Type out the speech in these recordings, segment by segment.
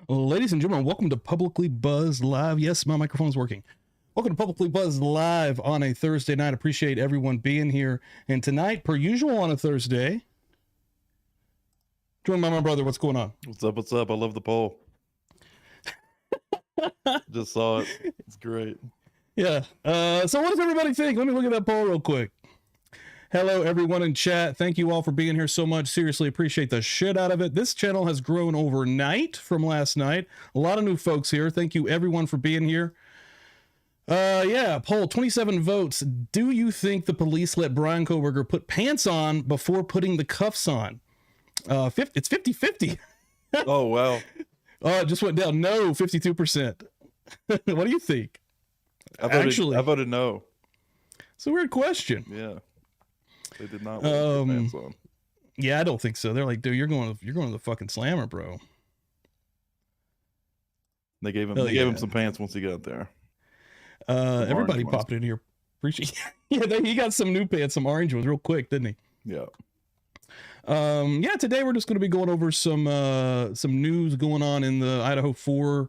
Ladies and gentlemen, welcome to Publicly Buzzed Live. Yes, my microphone's working. Welcome to Publicly Buzzed Live on a Thursday night. Appreciate everyone being here. And tonight, per usual on a Thursday, joined by my brother. What's going on? What's up? What's up? I love the poll. Just saw it. It's great. Yeah. So what does everybody think? Let me look at that poll real quick. Hello, everyone in chat. Thank you all for being here so much. Seriously, appreciate the shit out of it. This channel has grown overnight from last night. A lot of new folks here. Thank you, everyone, for being here. Yeah, poll, 27 votes. Do you think the police let Bryan Kohberger put pants on before putting the cuffs on? It's 50-50. Oh, wow. Oh, it just went down. No, 52%. What do you think? I voted no. It's a weird question. Yeah. They did not let him put pants on. Yeah, I don't think so. They're like, dude, you're going to the fucking slammer, bro. They gave him some pants once he got there. Everybody popped in here. Appreciate. Yeah, he got some new pants, some orange ones, real quick, didn't he? Yeah. Yeah. Today we're just going to be going over some news going on in the Idaho 4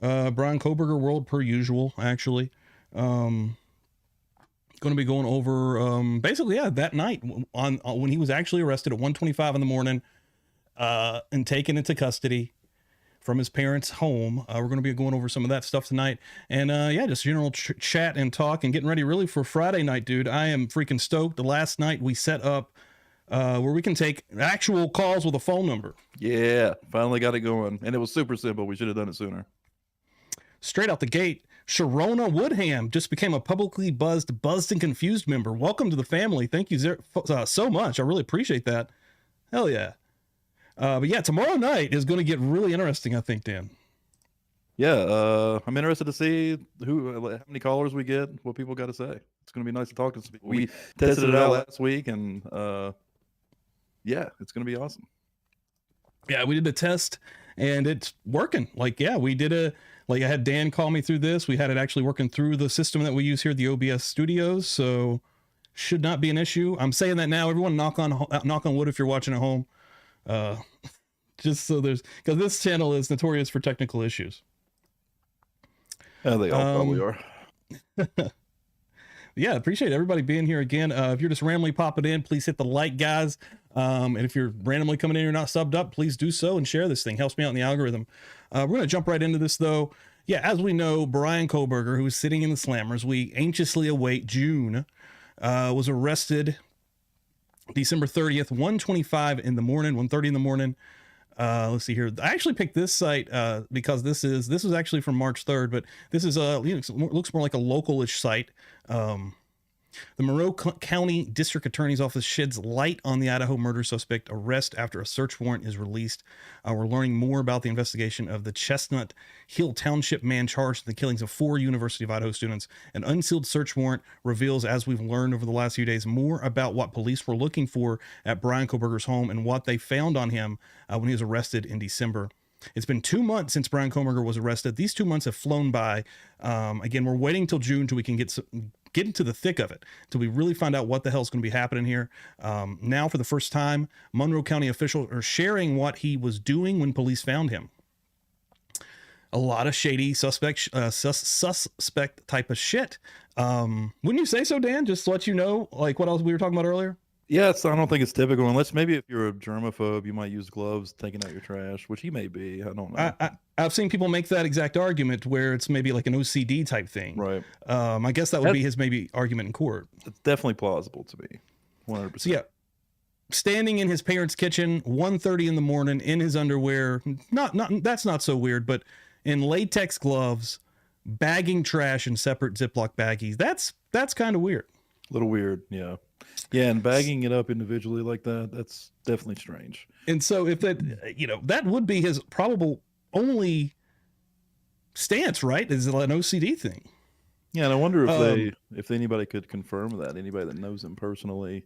Bryan Kohberger world, per usual. Actually, going to be going over basically, yeah, that night on when he was actually arrested at 1:25 in the morning and taken into custody from his parents' home. We're going to be going over some of that stuff tonight, and yeah, just general chat and talk and getting ready really for Friday night, dude. I am freaking stoked. The last night we set up where we can take actual calls with a phone number. Yeah, finally got it going, and it was super simple. We should have done it sooner. Straight out the gate, Sharona Woodham just became a Publicly Buzzed and Confused member. Welcome to the family. Thank you so much. I really appreciate that. Hell yeah. But yeah, tomorrow night is going to get really interesting, I think, Dan. Yeah, I'm interested to see how many callers we get, what people got to say. It's going to be nice to talk to some people. We tested it out last week, and yeah, it's going to be awesome. Yeah, we did the test, and it's working. Like, yeah, I had Dan call me through this. We had it actually working through the system that we use here at the OBS studios, so should not be an issue. I'm saying that now. Everyone knock on wood if you're watching at home. Just so because this channel is notorious for technical issues. Yeah, they all probably are. Yeah, appreciate everybody being here again. If you're just randomly popping in, please hit the like, guys. And if you're randomly coming in, you're not subbed up, please do so and share this thing. Helps me out in the algorithm. We're going to jump right into this, though. Yeah, as we know, Bryan Kohberger, who is sitting in the slammers, we anxiously await June, was arrested December 30th, 1:25 in the morning, 1:30 in the morning. Let's see here. I actually picked this site because this was actually from March 3rd, but this is looks more like a local-ish site. The Monroe County District Attorney's Office sheds light on the Idaho murder suspect arrest after a search warrant is released. We're learning more about the investigation of the Chestnut Hill Township man charged in the killings of 4 University of Idaho students. An unsealed search warrant reveals, as we've learned over the last few days, more about what police were looking for at Bryan Kohberger's home and what they found on him when he was arrested in December. It's been 2 months since Bryan Kohberger was arrested. These 2 months have flown by. Again, we're waiting till June till we can get into the thick of it, till we really find out what the hell's going to be happening here. Now, for the first time, Monroe County officials are sharing what he was doing when police found him. A lot of shady suspect type of shit. Wouldn't you say so, Dan? Just to let you know, like what else we were talking about earlier? Yes, I don't think it's typical, unless maybe if you're a germaphobe, you might use gloves taking out your trash, which he may be. I don't know. I've seen people make that exact argument where it's maybe like an OCD type thing. Right. I guess that would be his maybe argument in court. It's definitely plausible to me. 100%. So yeah, standing in his parents' kitchen, 1:30 in the morning in his underwear. That's not so weird, but in latex gloves, bagging trash in separate Ziploc baggies. That's kind of weird. A little weird, yeah. Yeah, and bagging it up individually like that's definitely strange. And so if that, that would be his probable only stance, right? Is it an OCD thing? Yeah, and I wonder if anybody could confirm that, anybody that knows him personally,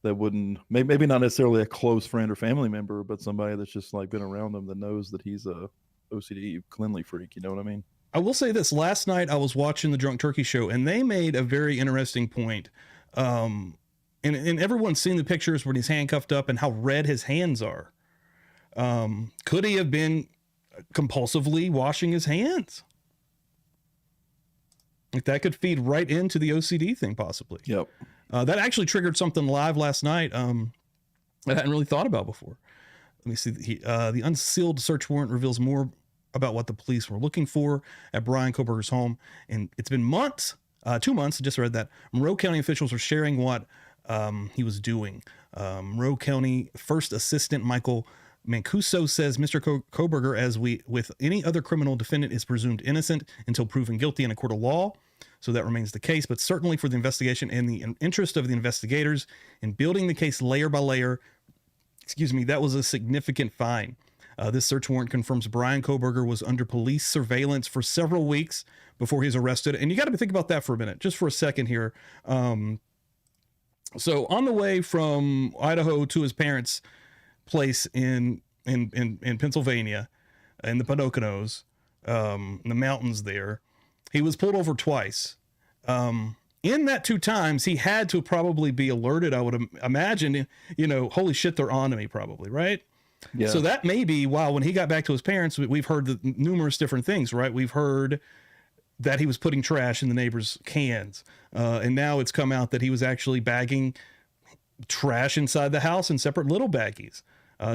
that wouldn't, maybe not necessarily a close friend or family member, but somebody that's just like been around him that knows that he's a OCD cleanly freak, you know what I mean? I will say this, last night I was watching the Drunk Turkey show and they made a very interesting point. And everyone's seen the pictures when he's handcuffed up and how red his hands are. Could he have been compulsively washing his hands. Like that could feed right into the OCD thing, possibly. Yep. That actually triggered something live last night I hadn't really thought about before. Let me see. The unsealed search warrant reveals more about what the police were looking for at Bryan Kohberger's home. And it's been months, 2 months, I just read that. Monroe County officials are sharing what he was doing. Monroe County First Assistant Michael Mancuso says Mr. Kohberger, as with any other criminal defendant, is presumed innocent until proven guilty in a court of law. So that remains the case, but certainly for the investigation and the interest of the investigators in building the case layer by layer, that was a significant find. This search warrant confirms Bryan Kohberger was under police surveillance for several weeks before he was arrested. And you got to think about that for a minute, just for a second here. So on the way from Idaho to his parents' place in Pennsylvania, in the Poconos, in the mountains there, he was pulled over twice. In that 2 times, he had to probably be alerted, I would imagine, holy shit, they're on to me probably, right? Yeah. So that may be why when he got back to his parents, we've heard numerous different things, right? We've heard that he was putting trash in the neighbors' cans. And now it's come out that he was actually bagging trash inside the house in separate little baggies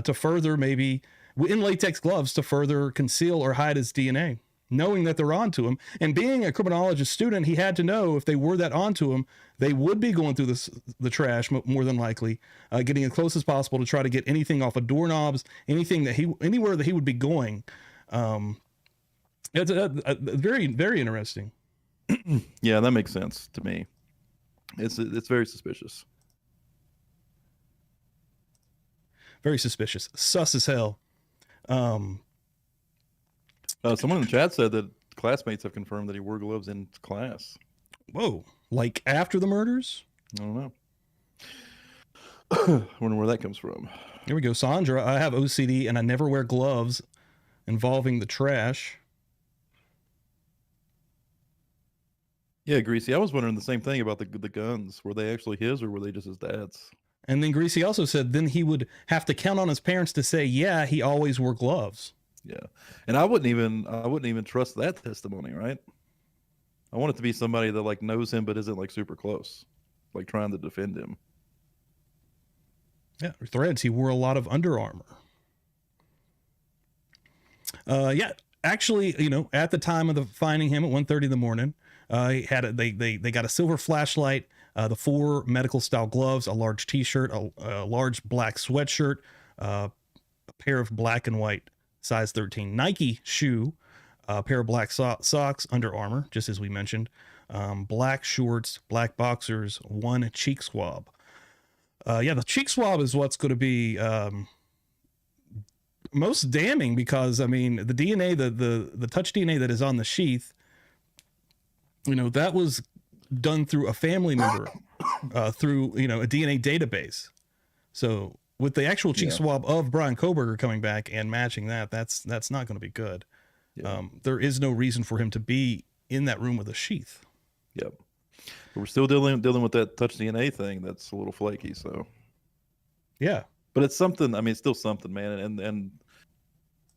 to further, maybe in latex gloves, to further conceal or hide his DNA, knowing that they're onto him. And being a criminologist student, he had to know if they were that onto him, they would be going through the trash more than likely, getting as close as possible to try to get anything off of doorknobs, anywhere that he would be going. It's very, very interesting. Yeah, that makes sense to me. It's very suspicious. Very suspicious. Sus as hell. Someone in the chat said that classmates have confirmed that he wore gloves in class. Whoa. Like after the murders? I don't know. I wonder where that comes from. Here we go. Sandra, I have OCD and I never wear gloves involving the trash. Yeah, Greasy. I was wondering the same thing about the guns. Were they actually his or were they just his dad's? And then Greasy also said then he would have to count on his parents to say, yeah, he always wore gloves. Yeah. And I wouldn't even trust that testimony, right? I want it to be somebody that like knows him but isn't like super close, like trying to defend him. Yeah, threads. He wore a lot of Under Armour. Yeah, actually, at the time of the finding him at 1:30 in the morning, he had they got a silver flashlight, the 4 medical style gloves, a large t-shirt, a large black sweatshirt, a pair of black and white size 13 Nike shoe, a pair of black socks, Under Armour, just as we mentioned, black shorts, black boxers, 1 cheek swab. Yeah, the cheek swab is what's going to be most damning because, I mean, the DNA, the touch DNA that is on the sheath, that was done through a family member, through, a DNA database. So with the actual cheek swab of Bryan Kohberger coming back and matching that's not going to be good. Yeah. There is no reason for him to be in that room with a sheath. Yep. But we're still dealing with that touch DNA thing that's a little flaky. So yeah, but it's something. I mean, it's still something, man. And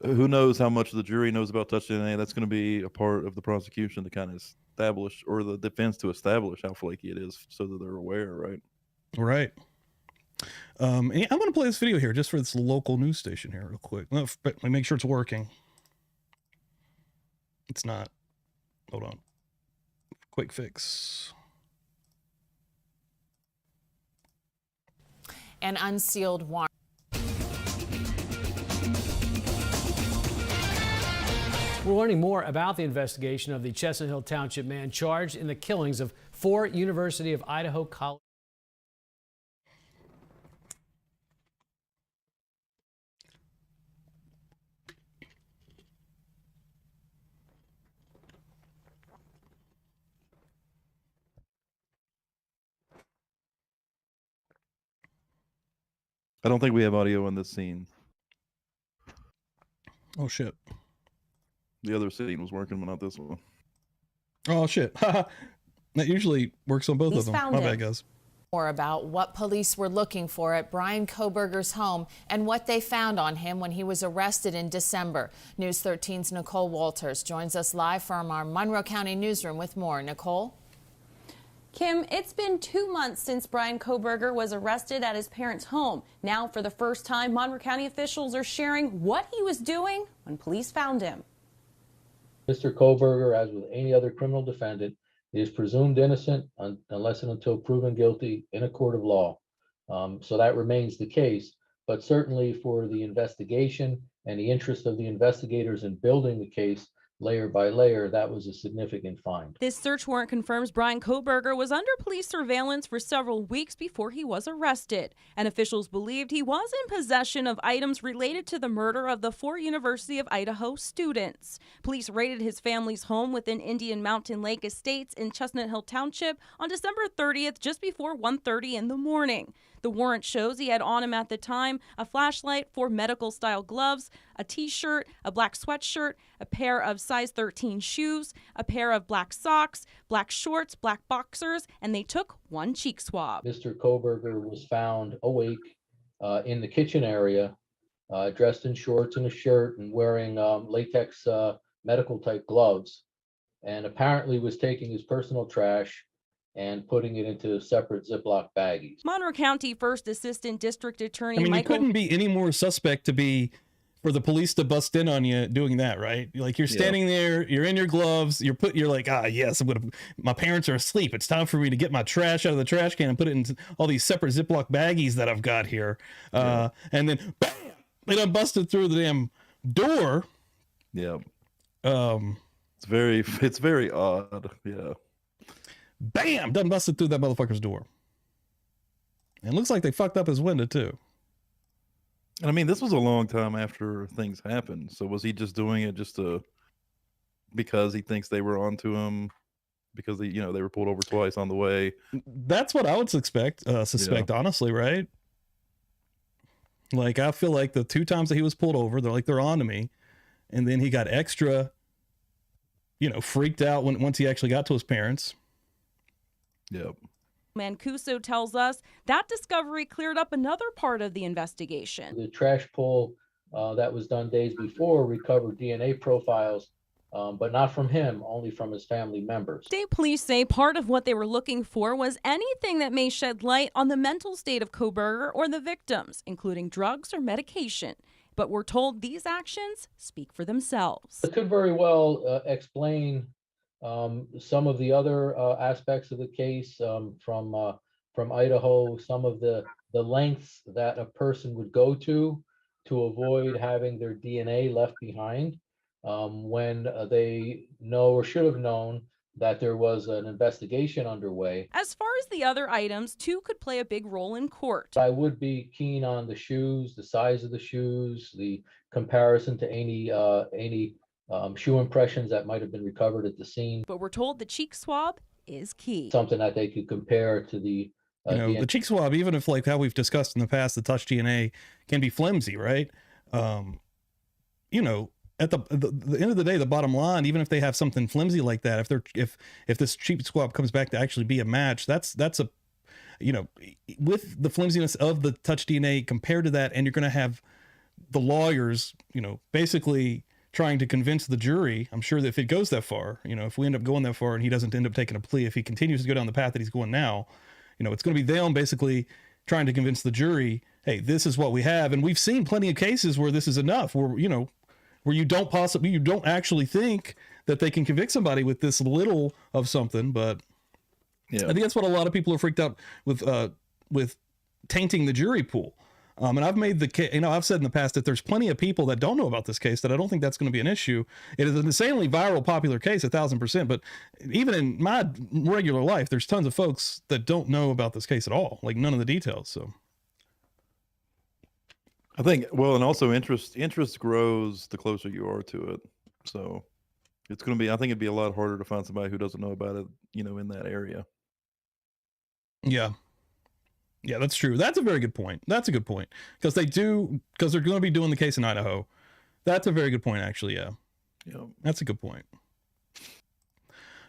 who knows how much the jury knows about touch DNA? That's going to be a part of the prosecution to kind of establish, or the defense to establish how flaky it is, so that they're aware, right? Right. And I'm going to play this video here just for this local news station here real quick. Let me make sure it's working. It's not. Hold on. Quick fix. An unsealed warrant. We're learning more about the investigation of the Chestnut Hill Township man charged in the killings of 4 University of Idaho college. I don't think we have audio on this scene. Oh shit. The other scene was working, but not this one. Oh shit. That usually works on both of them. My bad, guys. More about what police were looking for at Bryan Kohberger's home and what they found on him when he was arrested in December. News 13's Nicole Walters joins us live from our Monroe County newsroom with more. Nicole? Kim, it's been 2 months since Bryan Kohberger was arrested at his parents' home. Now, for the first time, Monroe County officials are sharing what he was doing when police found him. Mr. Kohberger, as with any other criminal defendant, is presumed innocent unless and until proven guilty in a court of law. So that remains the case, but certainly for the investigation and the interest of the investigators in building the case layer by layer, that was a significant find. This search warrant confirms Bryan Kohberger was under police surveillance for several weeks before he was arrested, and officials believed he was in possession of items related to the murder of the 4 University of Idaho students. Police raided his family's home within Indian Mountain Lake Estates in Chestnut Hill Township on December 30th, just before 1:30 in the morning. The warrant shows he had on him at the time a flashlight, 4 medical-style gloves, a t-shirt, a black sweatshirt, a pair of size 13 shoes, a pair of black socks, black shorts, black boxers, and they took 1 cheek swab. Mr. Kohberger was found awake in the kitchen area, dressed in shorts and a shirt and wearing latex medical-type gloves, and apparently was taking his personal trash and putting it into separate Ziploc baggies. Monroe County First Assistant District Attorney You Michael... couldn't be any more suspect to be for the police to bust in on you doing that, right? Like, you're standing there, you're in your gloves, you're like, yes, my parents are asleep. It's time for me to get my trash out of the trash can and put it in all these separate Ziploc baggies that I've got here. And then, bam, they done busted through the damn door. Yeah. It's very odd. Yeah. Bam, done busted through that motherfucker's door. And it looks like they fucked up his window too. And I mean, this was a long time after things happened. So was he just doing it because he thinks they were onto him, because they were pulled over twice on the way? That's what I would suspect, honestly, right? Like, I feel like the 2 times that he was pulled over, they're on to me. And then he got extra, freaked out once he actually got to his parents. Yep. Mancuso tells us that discovery cleared up another part of the investigation. The trash pull that was done days before recovered DNA profiles, but not from him, only from his family members. State police say part of what they were looking for was anything that may shed light on the mental state of Kohberger or the victims, including drugs or medication. But we're told these actions speak for themselves. It could very well explain some of the other aspects of the case from Idaho, some of the lengths that a person would go to avoid having their DNA left behind when they know or should have known that there was an investigation underway. As far as the other items, 2 could play a big role in court. I would be keen on the shoes, the size of the shoes, the comparison to any shoe impressions that might have been recovered at the scene. But we're told the cheek swab is key. Something that they could compare to the the cheek swab, even if, like how we've discussed in the past, the touch DNA can be flimsy, right? At the end of the day, the bottom line, even if they have something flimsy like that, if this cheek swab comes back to actually be a match, that's a, with the flimsiness of the touch DNA compared to that, and you're going to have the lawyers, basically trying to convince the jury. I'm sure that if it goes that far, if we end up going that far and he doesn't end up taking a plea, if he continues to go down the path that he's going now, it's going to be them basically trying to convince the jury, hey, this is what we have. And we've seen plenty of cases where this is enough, where you don't actually think that they can convict somebody with this little of something. But I think that's what a lot of people are freaked out with tainting the jury pool. And I've made the case, I've said in the past that there's plenty of people that don't know about this case, that I don't think that's going to be an issue. It is an insanely viral, popular case, 1,000%. But even in my regular life, there's tons of folks that don't know about this case at all, like none of the details. So I think, and also interest grows the closer you are to it. So it's going to be, I think it'd be a lot harder to find somebody who doesn't know about it, in that area. Yeah. Yeah, that's true. That's a very good point. That's a good point. Because they're going to be doing the case in Idaho. That's a very good point, actually. Yeah. Yeah. That's a good point.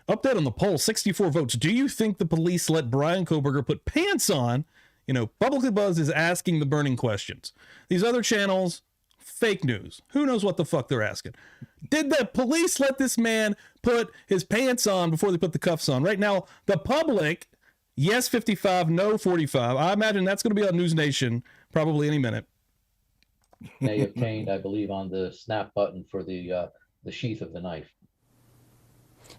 Update on the poll, 64 votes. Do you think the police let Bryan Kohberger put pants on? You know, PubliclyBuzzed is asking the burning questions. These other channels, fake news. Who knows what the fuck they're asking? Did the police let this man put his pants on before they put the cuffs on? Right now, the public, yes 55, no 45. I imagine that's going to be on News Nation probably any minute. They obtained, I believe, on the snap button for the sheath of the knife.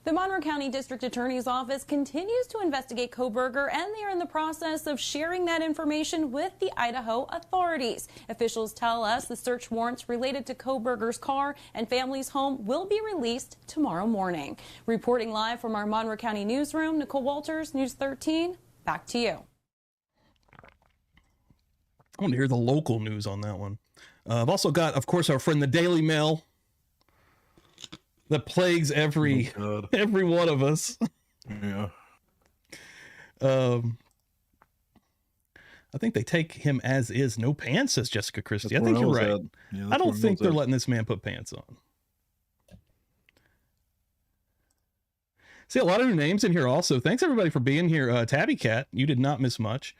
The Monroe County District Attorney's Office continues to investigate Kohberger, and they are in the process of sharing that information with the Idaho authorities. Officials tell us the search warrants related to Kohberger's car and family's home will be released tomorrow morning. Reporting live from our Monroe County newsroom, Nicole Walters, News 13. Back to you. I want to hear the local news on that one. I've also got, of course, our friend the Daily Mail that plagues every one of us. Yeah. I think they take him as is, no pants, says Jessica Christie. I think you're right. Yeah, I don't think they're letting this man put pants on. See, a lot of new names in here also. Thanks everybody for being here. Tabby Cat, you did not miss much.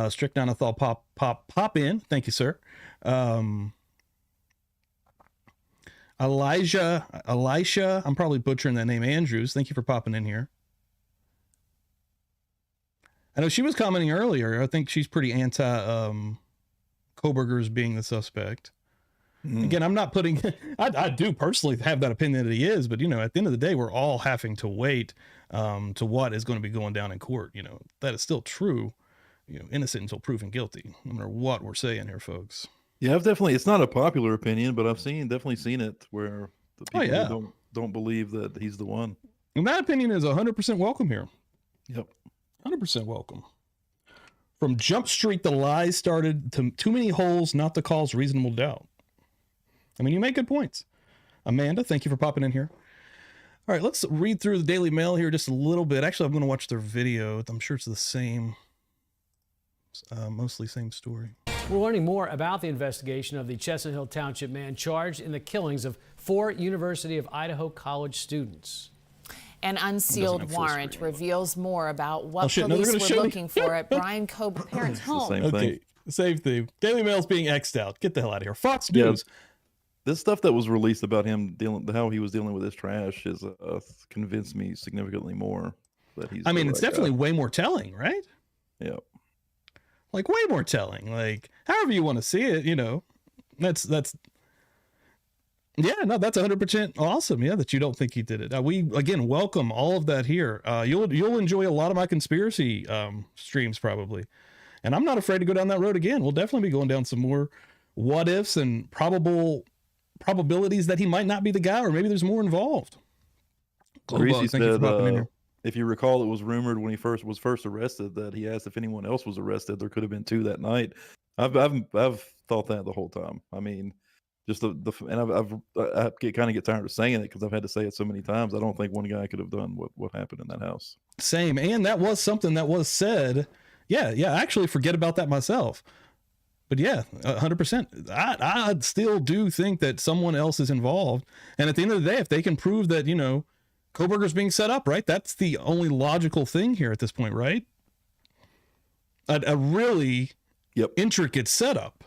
Strict Donathal pop in. Thank you, sir. Elisha, I'm probably butchering that name, Andrews. Thank you for popping in here. I know she was commenting earlier. I think she's pretty anti Kohberger's being the suspect. Again, I'm not putting, I do personally have that opinion that he is, but, you know, at the end of the day, we're all having to wait to what is going to be going down in court. You know, that is still true, you know, innocent until proven guilty, no matter what we're saying here, folks. Yeah, I've definitely, it's not a popular opinion, but I've definitely seen it where the people who don't believe that he's the one. And that opinion is 100% welcome here. Yep. 100% welcome. From Jump Street, the lies started, to too many holes not to cause reasonable doubt. I mean, you make good points. Amanda, thank you for popping in here. All right, let's read through the Daily Mail here just a little bit. Actually, I'm going to watch their video. I'm sure it's the same, mostly same story. We're learning more about the investigation of the Chestnut Hill Township man charged in the killings of 4 University of Idaho college students. An unsealed warrant reveals more about what police were looking for at Bryan Kohberger's home. Okay, same thing. Daily Mail's being X'd out. Get the hell out of here. Fox News. This stuff that was released about him how he was dealing with his trash is convinced me significantly more that he's. I mean, it's definitely way more telling, right? Yeah. Like way more telling. Like however you want to see it, you know. That's. Yeah, no, that's 100% awesome. Yeah, that you don't think he did it. We again welcome all of that here. You'll enjoy a lot of my conspiracy streams probably, and I'm not afraid to go down that road again. We'll definitely be going down some more what ifs and probabilities that he might not be the guy, or maybe there's more involved. Greasy said, if you recall, it was rumored when he was first arrested that he asked if anyone else was arrested. There could have been 2 that night. I've thought that the whole time. I mean. Just I kind of get tired of saying it because I've had to say it so many times. I don't think one guy could have done what happened in that house. Same, and that was something that was said. Yeah. I actually forget about that myself. But yeah, 100%. I still do think that someone else is involved. And at the end of the day, if they can prove that, you know, Kohberger's being set up, right? That's the only logical thing here at this point, right? A really intricate setup.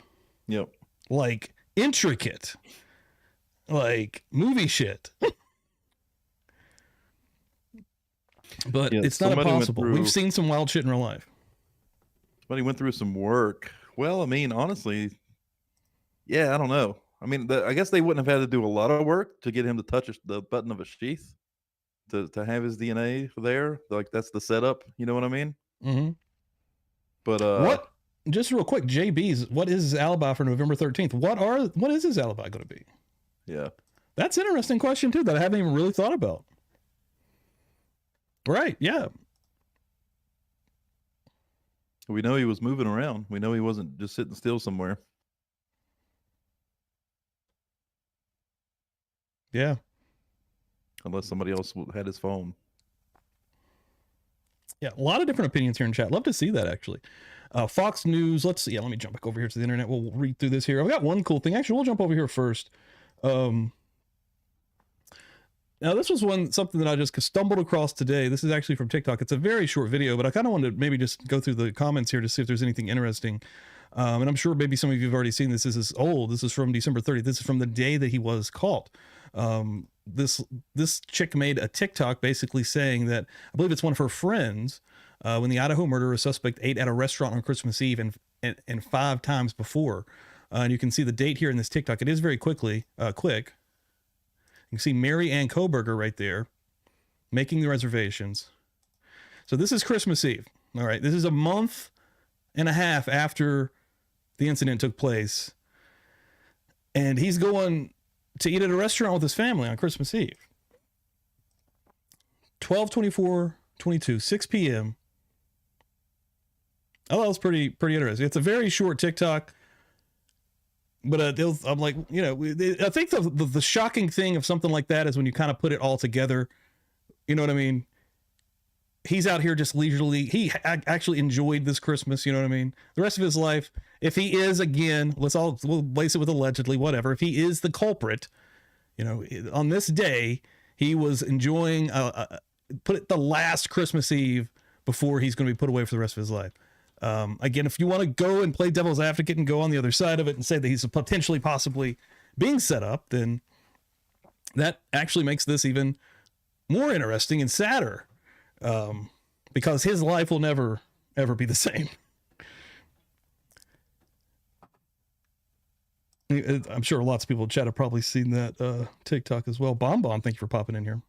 Yep. Like intricate, like movie shit. But it's not impossible. We've seen some wild shit in real life. Somebody went through some work. Well, I mean, honestly, yeah, I don't know. I mean, I guess they wouldn't have had to do a lot of work to get him to touch the button of a sheath to have his DNA there. Like that's the setup. You know what I mean? Mm-hmm. But what? Just real quick, JB's, what is his alibi for November 13th? What is his alibi going to be? Yeah. That's an interesting question, too, that I haven't even really thought about. Right, yeah. We know he was moving around. We know he wasn't just sitting still somewhere. Yeah. Unless somebody else had his phone. Yeah, a lot of different opinions here in chat. Love to see that, actually. Fox News, let's see. Yeah, let me jump back over here to the internet. We'll read through this here. I've got one cool thing. Actually, we'll jump over here first. Now, this was something that I just stumbled across today. This is actually from TikTok. It's a very short video, but I kind of wanted to maybe just go through the comments here to see if there's anything interesting. And I'm sure maybe some of you have already seen this. This is old. This is from December 30th. This is from the day that he was caught. This chick made a TikTok basically saying that, I believe it's one of her friends, when the Idaho murderer suspect ate at a restaurant on Christmas Eve and 5 times before. And you can see the date here in this TikTok. It is very quick. You can see Mary Ann Kohberger right there making the reservations. So this is Christmas Eve. All right. This is a month and a half after the incident took place. And he's going to eat at a restaurant with his family on Christmas Eve. 12/24/22, 6 p.m. Oh, that was pretty interesting. It's a very short TikTok. But I'm like, you know, I think the shocking thing of something like that is when you kind of put it all together. You know what I mean? He's out here just leisurely. He actually enjoyed this Christmas. You know what I mean? The rest of his life, if he is, again, we'll place it with allegedly, whatever. If he is the culprit, you know, on this day, he was enjoying, the last Christmas Eve before he's going to be put away for the rest of his life. Again, if you want to go and play devil's advocate and go on the other side of it and say that he's potentially possibly being set up, then that actually makes this even more interesting and sadder, because his life will never, ever be the same. I'm sure lots of people in chat have probably seen that TikTok as well. Bomb, thank you for popping in here.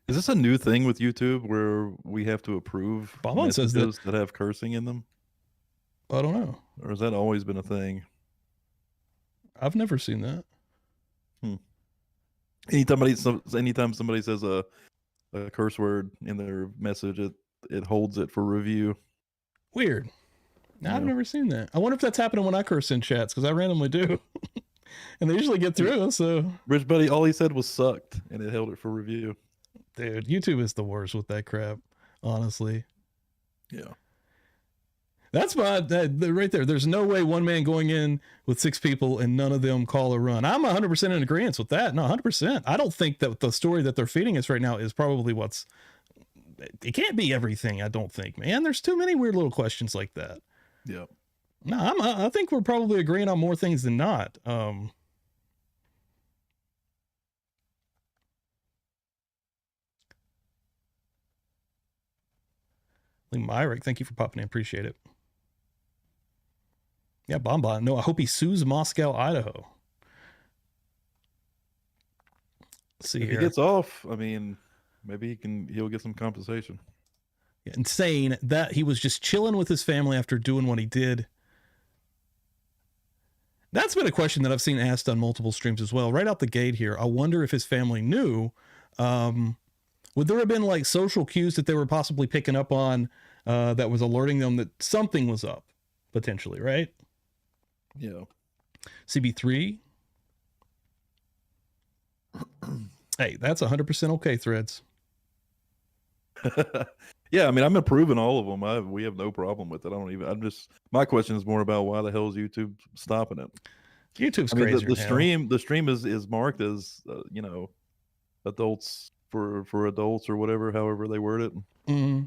Is this a new thing with YouTube where we have to approve says messages that have cursing in them? I don't know. Or has that always been a thing? I've never seen that. Anytime somebody says a curse word in their message, it holds it for review. Weird. I've never seen that. I wonder if that's happening when I curse in chats, because I randomly do. And they usually get through, so. Rich Buddy, all he said was sucked, and it held it for review. Dude, YouTube is the worst with that crap, honestly. Yeah. That's right there. There's no way one man going in with 6 people and none of them call a run. I'm 100% in agreement with that. No, 100%. I don't think that the story that they're feeding us right now is probably it can't be everything, I don't think, man. There's too many weird little questions like that. Yeah. No, I think we're probably agreeing on more things than not. Lee Myrick, thank you for popping in. Appreciate it. Yeah, Bonbon. No, I hope he sues Moscow, Idaho. Let's see if here. He gets off, I mean, maybe he'll get some compensation. Yeah, insane that he was just chilling with his family after doing what he did. That's been a question that I've seen asked on multiple streams as well. Right out the gate here, I wonder if his family knew. Would there have been like social cues that they were possibly picking up on that was alerting them that something was up, potentially, right? Yeah. CB3. Hey, that's 100% okay, Threads. Yeah, I mean, I'm approving all of them. We have no problem with it. My question is more about why the hell is YouTube stopping it? YouTube's crazy. The stream is marked as adults for adults or whatever, however they word it. Mm-hmm.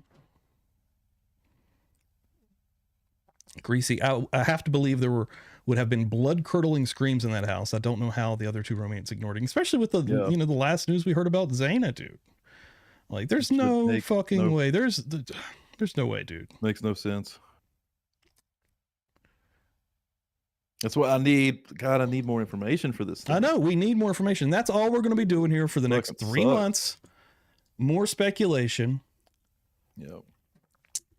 Greasy. I have to believe there would have been blood-curdling screams in that house. I don't know how the other 2 roommates ignored it, especially with the last news we heard about Xana, dude. Like, there's no fucking way. There's no way, dude. Makes no sense. That's what I need. God, I need more information for this thing. I know. We need more information. That's all we're going to be doing here for the next 3 months. More speculation. Yeah.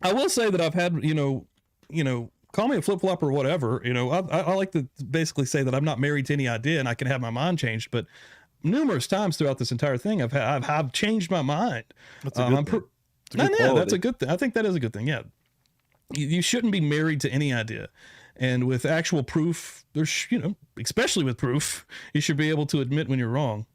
I will say that I've had, call me a flip-flop or whatever. I like to basically say that I'm not married to any idea and I can have my mind changed. But numerous times throughout this entire thing, I've changed my mind. That's a good thing. That's a good thing. I think that is a good thing. Yeah. You shouldn't be married to any idea. And with actual proof, there's, especially with proof, you should be able to admit when you're wrong.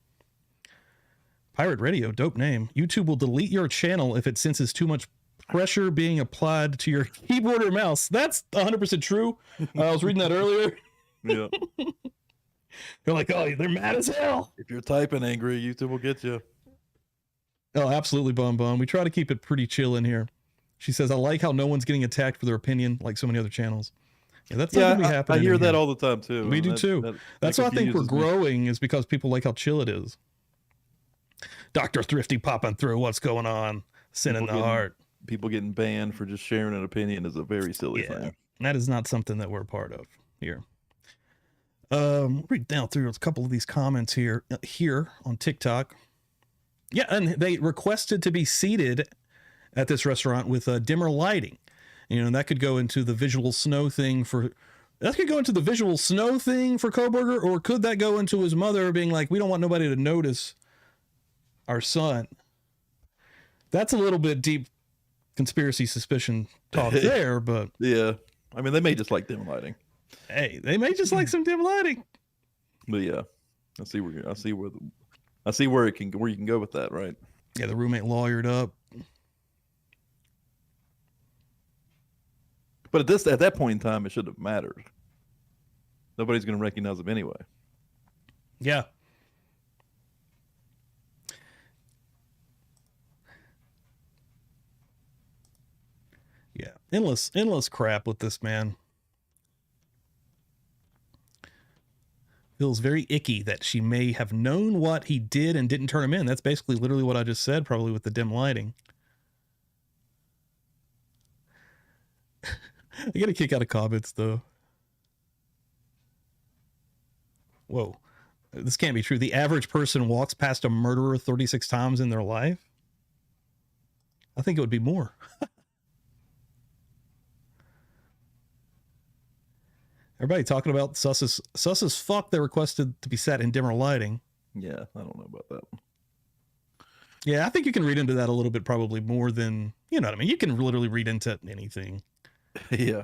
Pirate Radio, dope name. YouTube will delete your channel if it senses too much pressure being applied to your keyboard or mouse. That's 100% true. I was reading that earlier. Yeah. They're like, oh, they're mad as hell. If you're typing angry, YouTube will get you. Oh, absolutely, Bum. We try to keep it pretty chill in here. She says, I like how no one's getting attacked for their opinion like so many other channels. Yeah, that's not gonna be happening. I hear that all the time too. We do too. That's why I think we're growing, is because people like how chill it is. Dr. Thrifty popping through. What's going on? Sin in the heart. People getting banned for just sharing an opinion is a very silly thing. That is not something that we're a part of here. Read down through a couple of these comments here on TikTok. Yeah, and they requested to be seated at this restaurant with dimmer lighting. You know, that could go into the visual snow thing for Kohberger, or could that go into his mother being like, we don't want nobody to notice our son? That's a little bit deep conspiracy suspicion talk there, but yeah, I mean, they may just like dim lighting. Hey, they may just like some dim lighting. But yeah, I see where you can go with that, right? Yeah, the roommate lawyered up. But at that point in time, it shouldn't have mattered. Nobody's going to recognize him anyway. Yeah. Yeah. Endless crap with this man. Feels very icky that she may have known what he did and didn't turn him in. That's basically literally what I just said, probably with the dim lighting. I get a kick out of comments, though. Whoa. This can't be true. The average person walks past a murderer 36 times in their life? I think it would be more. Everybody talking about sus as fuck. They requested to be sat in dimmer lighting. Yeah, I don't know about that. Yeah, I think you can read into that a little bit, probably more than, you know what I mean? You can literally read into anything. Yeah.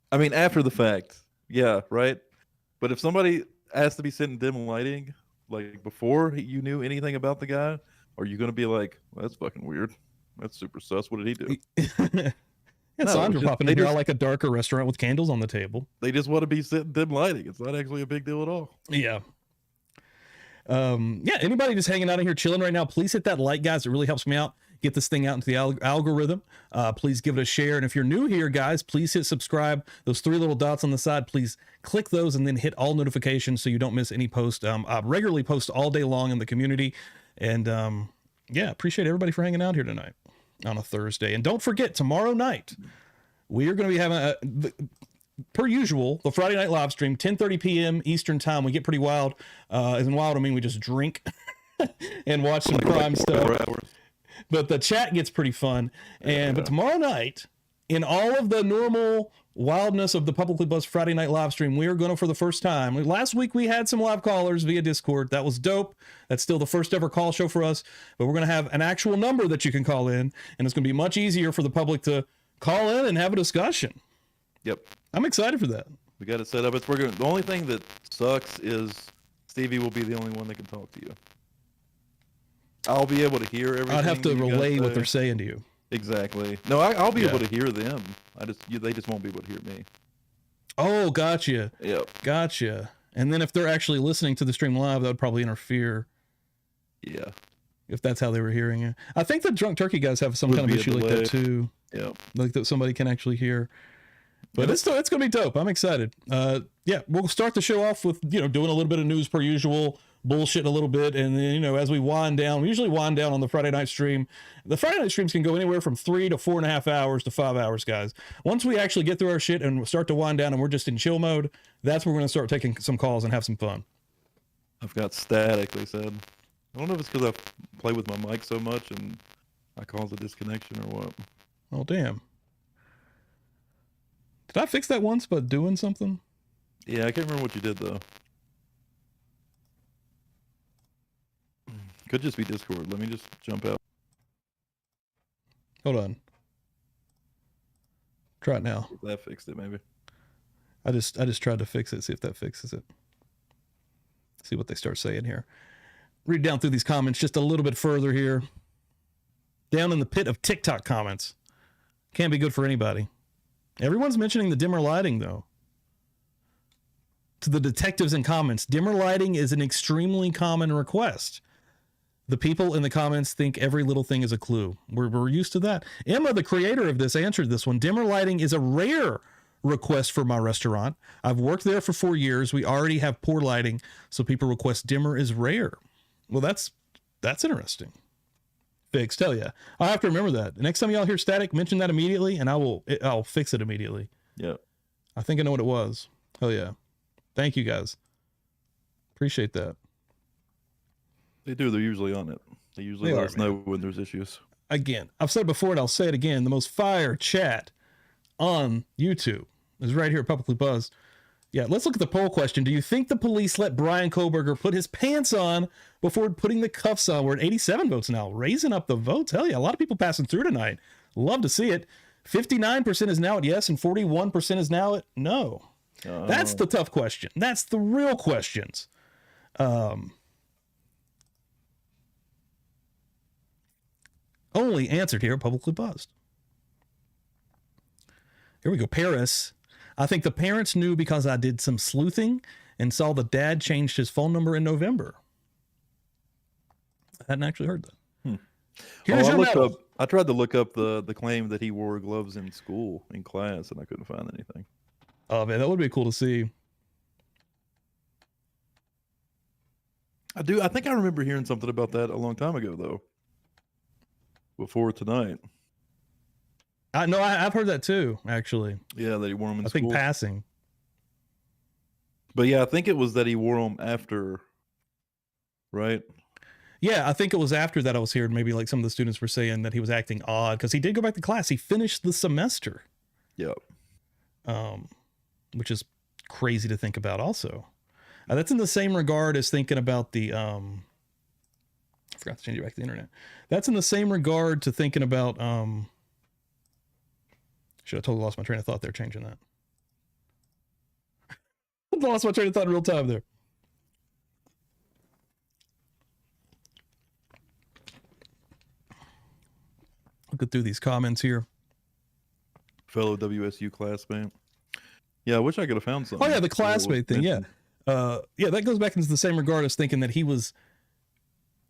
I mean, after the fact, yeah, right? But if somebody has to be sitting dim lighting, like before you knew anything about the guy, are you going to be like, well, that's fucking weird. That's super sus. What did he do? Yeah, Sandra popping in here. I like a darker restaurant with candles on the table. They just want to be sitting dim lighting. It's not actually a big deal at all. Yeah. Yeah, anybody just hanging out in here chilling right now, please hit that like, guys. It really helps me out. Get this thing out into the algorithm. Please give it a share. And if you're new here, guys, please hit subscribe. Those three little dots on the side, please click those and then hit all notifications so you don't miss any post. I regularly post all day long in the community. And yeah, appreciate everybody for hanging out here tonight on a Thursday. And don't forget, tomorrow night, we are going to be having, per usual, the Friday night live stream, 10:30 p.m. Eastern time. We get pretty wild. As in wild, I mean we just drink and watch some crime stuff. But the chat gets pretty fun. But tomorrow night, in all of the normal wildness of the Publicly Buzzed Friday night live stream, we are going to, for the first time, last week we had some live callers via Discord. That was dope. That's still the first ever call show for us. But we're going to have an actual number that you can call in, and it's going to be much easier for the public to call in and have a discussion. Yep. I'm excited for that. We got it set up. The only thing that sucks is Stevie will be the only one that can talk to you. I'll be able to hear everything. I'd have to relay what they're saying to you. Exactly. No, I'll be able to hear them. They just won't be able to hear me. Oh, gotcha. Yep. Gotcha. And then if they're actually listening to the stream live, that would probably interfere. Yeah. If that's how they were hearing it. I think the Drunk Turkey guys have some kind of issue like that too. Yeah. Like that somebody can actually hear. But it's going to be dope. I'm excited. Yeah, we'll start the show off with, doing a little bit of news per usual, bullshitting a little bit. And then, as we wind down, we usually wind down on the Friday night stream. The Friday night streams can go anywhere from 3 to 4.5 hours to 5 hours, guys. Once we actually get through our shit and start to wind down and we're just in chill mode, that's where we're going to start taking some calls and have some fun. I've got static, they said. I don't know if it's because I play with my mic so much and I cause a disconnection or what. Oh, damn. Did I fix that once by doing something? Yeah, I can't remember what you did, though. Could just be Discord. Let me just jump out. Hold on. Try it now. If that fixed it, maybe. I just tried to fix it, see if that fixes it. See what they start saying here. Read down through these comments just a little bit further here. Down in the pit of TikTok comments. Can't be good for anybody. Everyone's mentioning the dimmer lighting, though. to the detectives in comments, dimmer lighting is an extremely common request. The people in the comments think every little thing is a clue. We're used to that. Emma, the creator of this, answered this one. Dimmer lighting is a rare request for my restaurant. I've worked there for 4 years. We already have poor lighting, so people request dimmer is rare. Well, that's interesting. Fixed, hell yeah. I'll have to remember that. The next time y'all hear static, mention that immediately, and I'll fix it immediately. Yeah. I think I know what it was. Hell yeah. Thank you guys. Appreciate that. They do. They're usually on it. They usually let us know when there's issues. Again, I've said it before and I'll say it again. The most fire chat on YouTube is right here at Publicly Buzzed. Yeah, let's look at the poll question. Do you think the police let Bryan Kohberger put his pants on before putting the cuffs on? We're at 87 votes now, raising up the votes. Hell yeah, a lot of people passing through tonight. Love to see it. 59% is now at yes and 41% is now at no. That's the tough question. That's the real questions. Only answered here at Publicly Buzzed. Here we go. Paris. I think the parents knew because I did some sleuthing and saw the dad changed his phone number in November. I hadn't actually heard that. Here's your medal. I tried to look up the claim that he wore gloves in school, in class, and I couldn't find anything. Oh, man, that would be cool to see. I think I remember hearing something about that a long time ago, though. Before tonight. No, I've heard that too, actually. Yeah, that he wore them in school. I think passing. But yeah, I think it was that he wore them after, right? Yeah, I think it was after that I was hearing maybe like some of the students were saying that he was acting odd because he did go back to class. He finished the semester. Yep. Which is crazy to think about also. That's in the same regard as thinking about the, I forgot to change it back to the internet. That's in the same regard to thinking about, should have totally lost my train of thought there, changing that. Lost my train of thought in real time there. I'll go through these comments here. Fellow WSU classmate. Yeah, I wish I could have found something. Oh yeah, the classmate thing. Yeah. Yeah, that goes back into the same regard as thinking that he was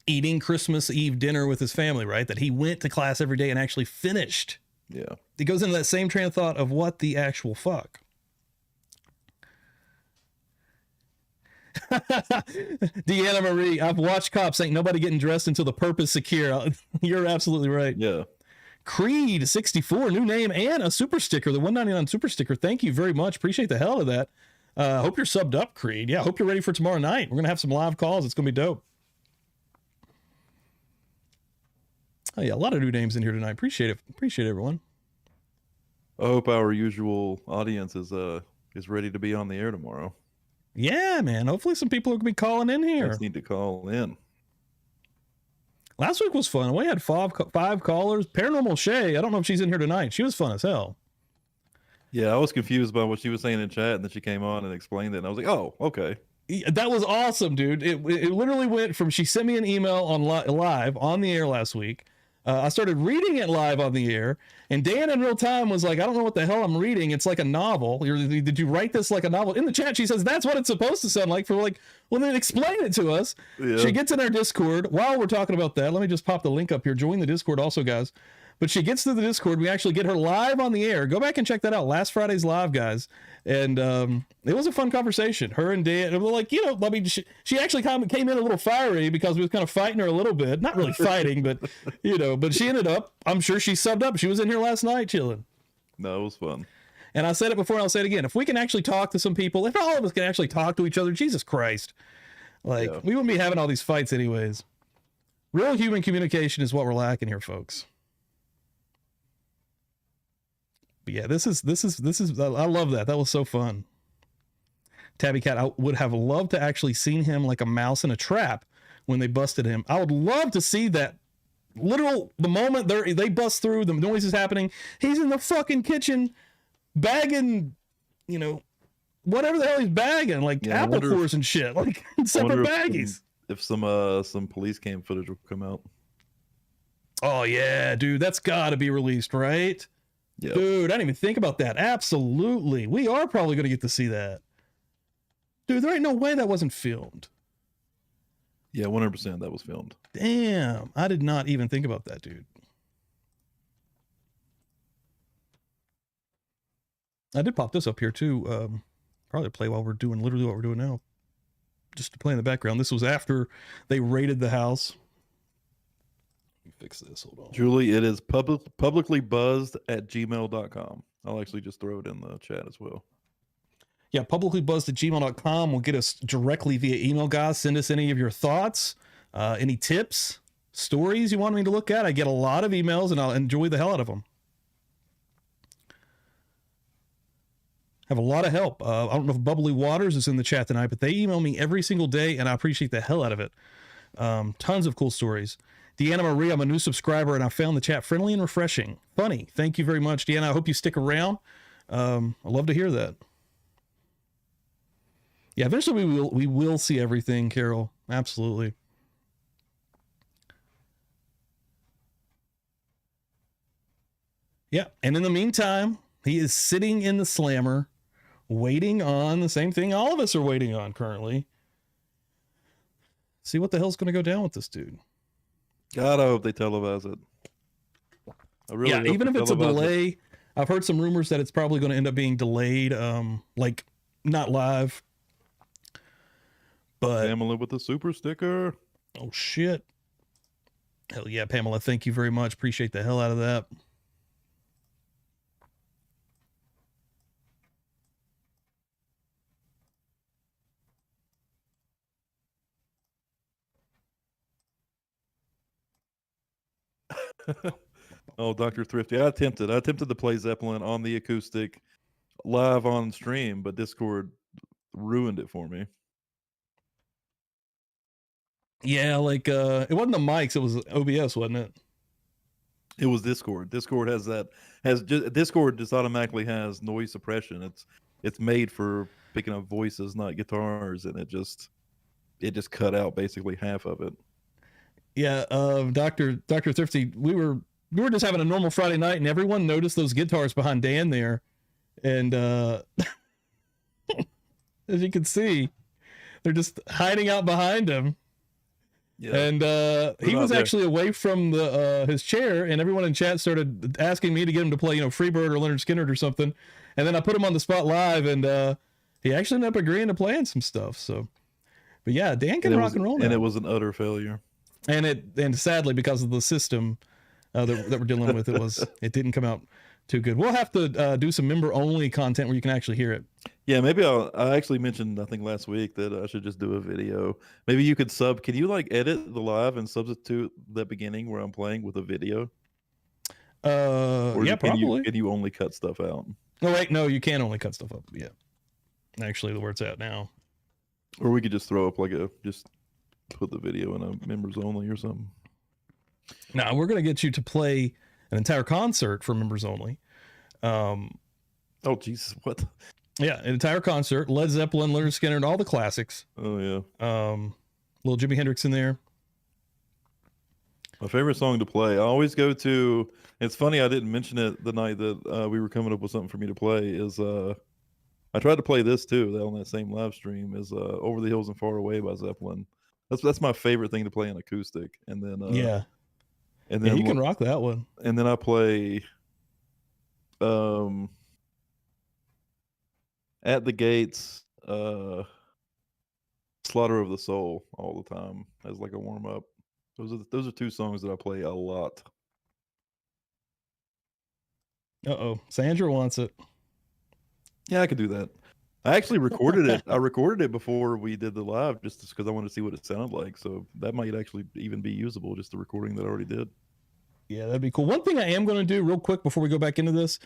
eating Christmas Eve dinner with his family, right? That he went to class every day and actually finished. Yeah. It goes into that same train of thought of what the actual fuck. Deanna Marie, I've watched cops. Ain't nobody getting dressed until the perp is secure. You're absolutely right. Yeah. Creed 64, new name and a super sticker, the 199 super sticker. Thank you very much. Appreciate the hell of that. Hope you're subbed up, Creed. Yeah, hope you're ready for tomorrow night. We're gonna have some live calls. It's gonna be dope. Oh yeah, a lot of new names in here tonight. Appreciate it. Appreciate everyone. I hope our usual audience is ready to be on the air tomorrow. Yeah, man. Hopefully some people are gonna be calling in here. Just need to call in. Last week was fun. We had five callers. Paranormal Shay, I don't know if she's in here tonight. She was fun as hell. Yeah, I was confused by what she was saying in chat, and then she came on and explained it, and I was like, oh, okay. That was awesome, dude. It literally went from she sent me an email on live on the air last week. I started reading it live on the air, and Dan in real time was like, I don't know what the hell I'm reading. It's like a novel. Did you write this like a novel? In the chat, she says, that's what it's supposed to sound like. For like, well, then explain it to us. Yeah. She gets in our Discord. While we're talking about that, let me just pop the link up here. Join the Discord also, guys. But she gets to the Discord. We actually get her live on the air. Go back and check that out. Last Friday's live, guys. And it was a fun conversation. Her and Dan, and we're like, you know, I mean, she actually came in a little fiery because we was kind of fighting her a little bit. Not really fighting, but, you know, but she ended up, I'm sure she subbed up. She was in here last night chilling. No, it was fun. And I said it before and I'll say it again. If we can actually talk to some people, if all of us can actually talk to each other, Jesus Christ. Like, yeah. We wouldn't be having all these fights anyways. Real human communication is what we're lacking here, folks. But yeah, this is, I love that. That was so fun. Tabby Cat, I would have loved to actually seen him like a mouse in a trap when they busted him. I would love to see that the moment they bust through, the noise is happening. He's in the fucking kitchen bagging, you know, whatever the hell he's bagging, like apple cores and shit, like separate baggies. If some police cam footage will come out. Oh yeah, dude, that's gotta be released, right? Yep. Dude, I didn't even think about that. Absolutely. We are probably going to get to see that. Dude, there ain't no way that wasn't filmed. Yeah, 100% that was filmed. Damn, I did not even think about that, dude. I did pop this up here too. Probably play while we're doing literally what we're doing now. Just to play in the background. This was after they raided the house. Let me fix this. Hold on. Julie, it is publiclybuzzed@gmail.com. I'll actually just throw it in the chat as well. Yeah, publiclybuzzed@gmail.com will get us directly via email, guys. Send us any of your thoughts, any tips, stories you want me to look at. I get a lot of emails and I'll enjoy the hell out of them. Have a lot of help. I don't know if Bubbly Waters is in the chat tonight, but they email me every single day and I appreciate the hell out of it. Tons of cool stories. Deanna Marie, I'm a new subscriber and I found the chat friendly and refreshing. Funny. Thank you very much, Deanna. I hope you stick around. I love to hear that. Yeah, eventually we will see everything, Carol. Absolutely. Yeah, and in the meantime, he is sitting in the slammer, waiting on the same thing all of us are waiting on currently. See what the hell's going to go down with this dude. God, I hope they televise it. I really yeah, hope even they if it's a televise delay, it. I've heard some rumors that it's probably going to end up being delayed, like not live. But Pamela with the super sticker. Oh shit. Hell yeah, Pamela, thank you very much. Appreciate the hell out of that. Oh, Dr. Thrifty. I attempted to play Zeppelin on the acoustic live on stream, but Discord ruined it for me. Yeah, like it wasn't the mics, it was OBS, wasn't it? It was Discord. Discord Discord just automatically has noise suppression. It's made for picking up voices, not guitars, and it just cut out basically half of it. Yeah, Dr. Thrifty, we were just having a normal Friday night and everyone noticed those guitars behind Dan there. And as you can see, they're just hiding out behind him. Yeah. And he was actually away from the his chair, and everyone in chat started asking me to get him to play, Freebird or Leonard Skinner or something. And then I put him on the spot live, and he actually ended up agreeing to playing some stuff. So, but yeah, Dan can rock and roll now. And it was an utter failure. And sadly, because of the system that we're dealing with, it didn't come out too good. We'll have to do some member only content where you can actually hear it. Yeah, maybe I actually mentioned, I think last week, that I should just do a video. Maybe you could can you edit the live and substitute the beginning where I'm playing with a video? Yeah, probably. Can you only cut stuff out? Oh wait, no, you can only cut stuff up. Yeah, actually, where it's at now. Or we could just throw up just put the video in a members only or something. Now we're gonna get you to play an entire concert for members only. Oh Jesus, what? Yeah, an entire concert, Led Zeppelin, Leonard Skinner, and all the classics. Oh yeah. Little Jimi Hendrix in there. My favorite song to play. I always go to. It's funny I didn't mention it the night that we were coming up with something for me to play. Is I tried to play this too on that same live stream. Is "Over the Hills and Far Away" by Zeppelin. That's my favorite thing to play in acoustic. And then and then you can rock that one. And then I play At the Gates, Slaughter of the Soul all the time as a warm up. Those are two songs that I play a lot. Sandra wants it. Yeah, I could do that. I actually recorded it. I recorded it before we did the live just because I wanted to see what it sounded like. So that might actually even be usable, just the recording that I already did. Yeah, that'd be cool. One thing I am going to do real quick before we go back into this,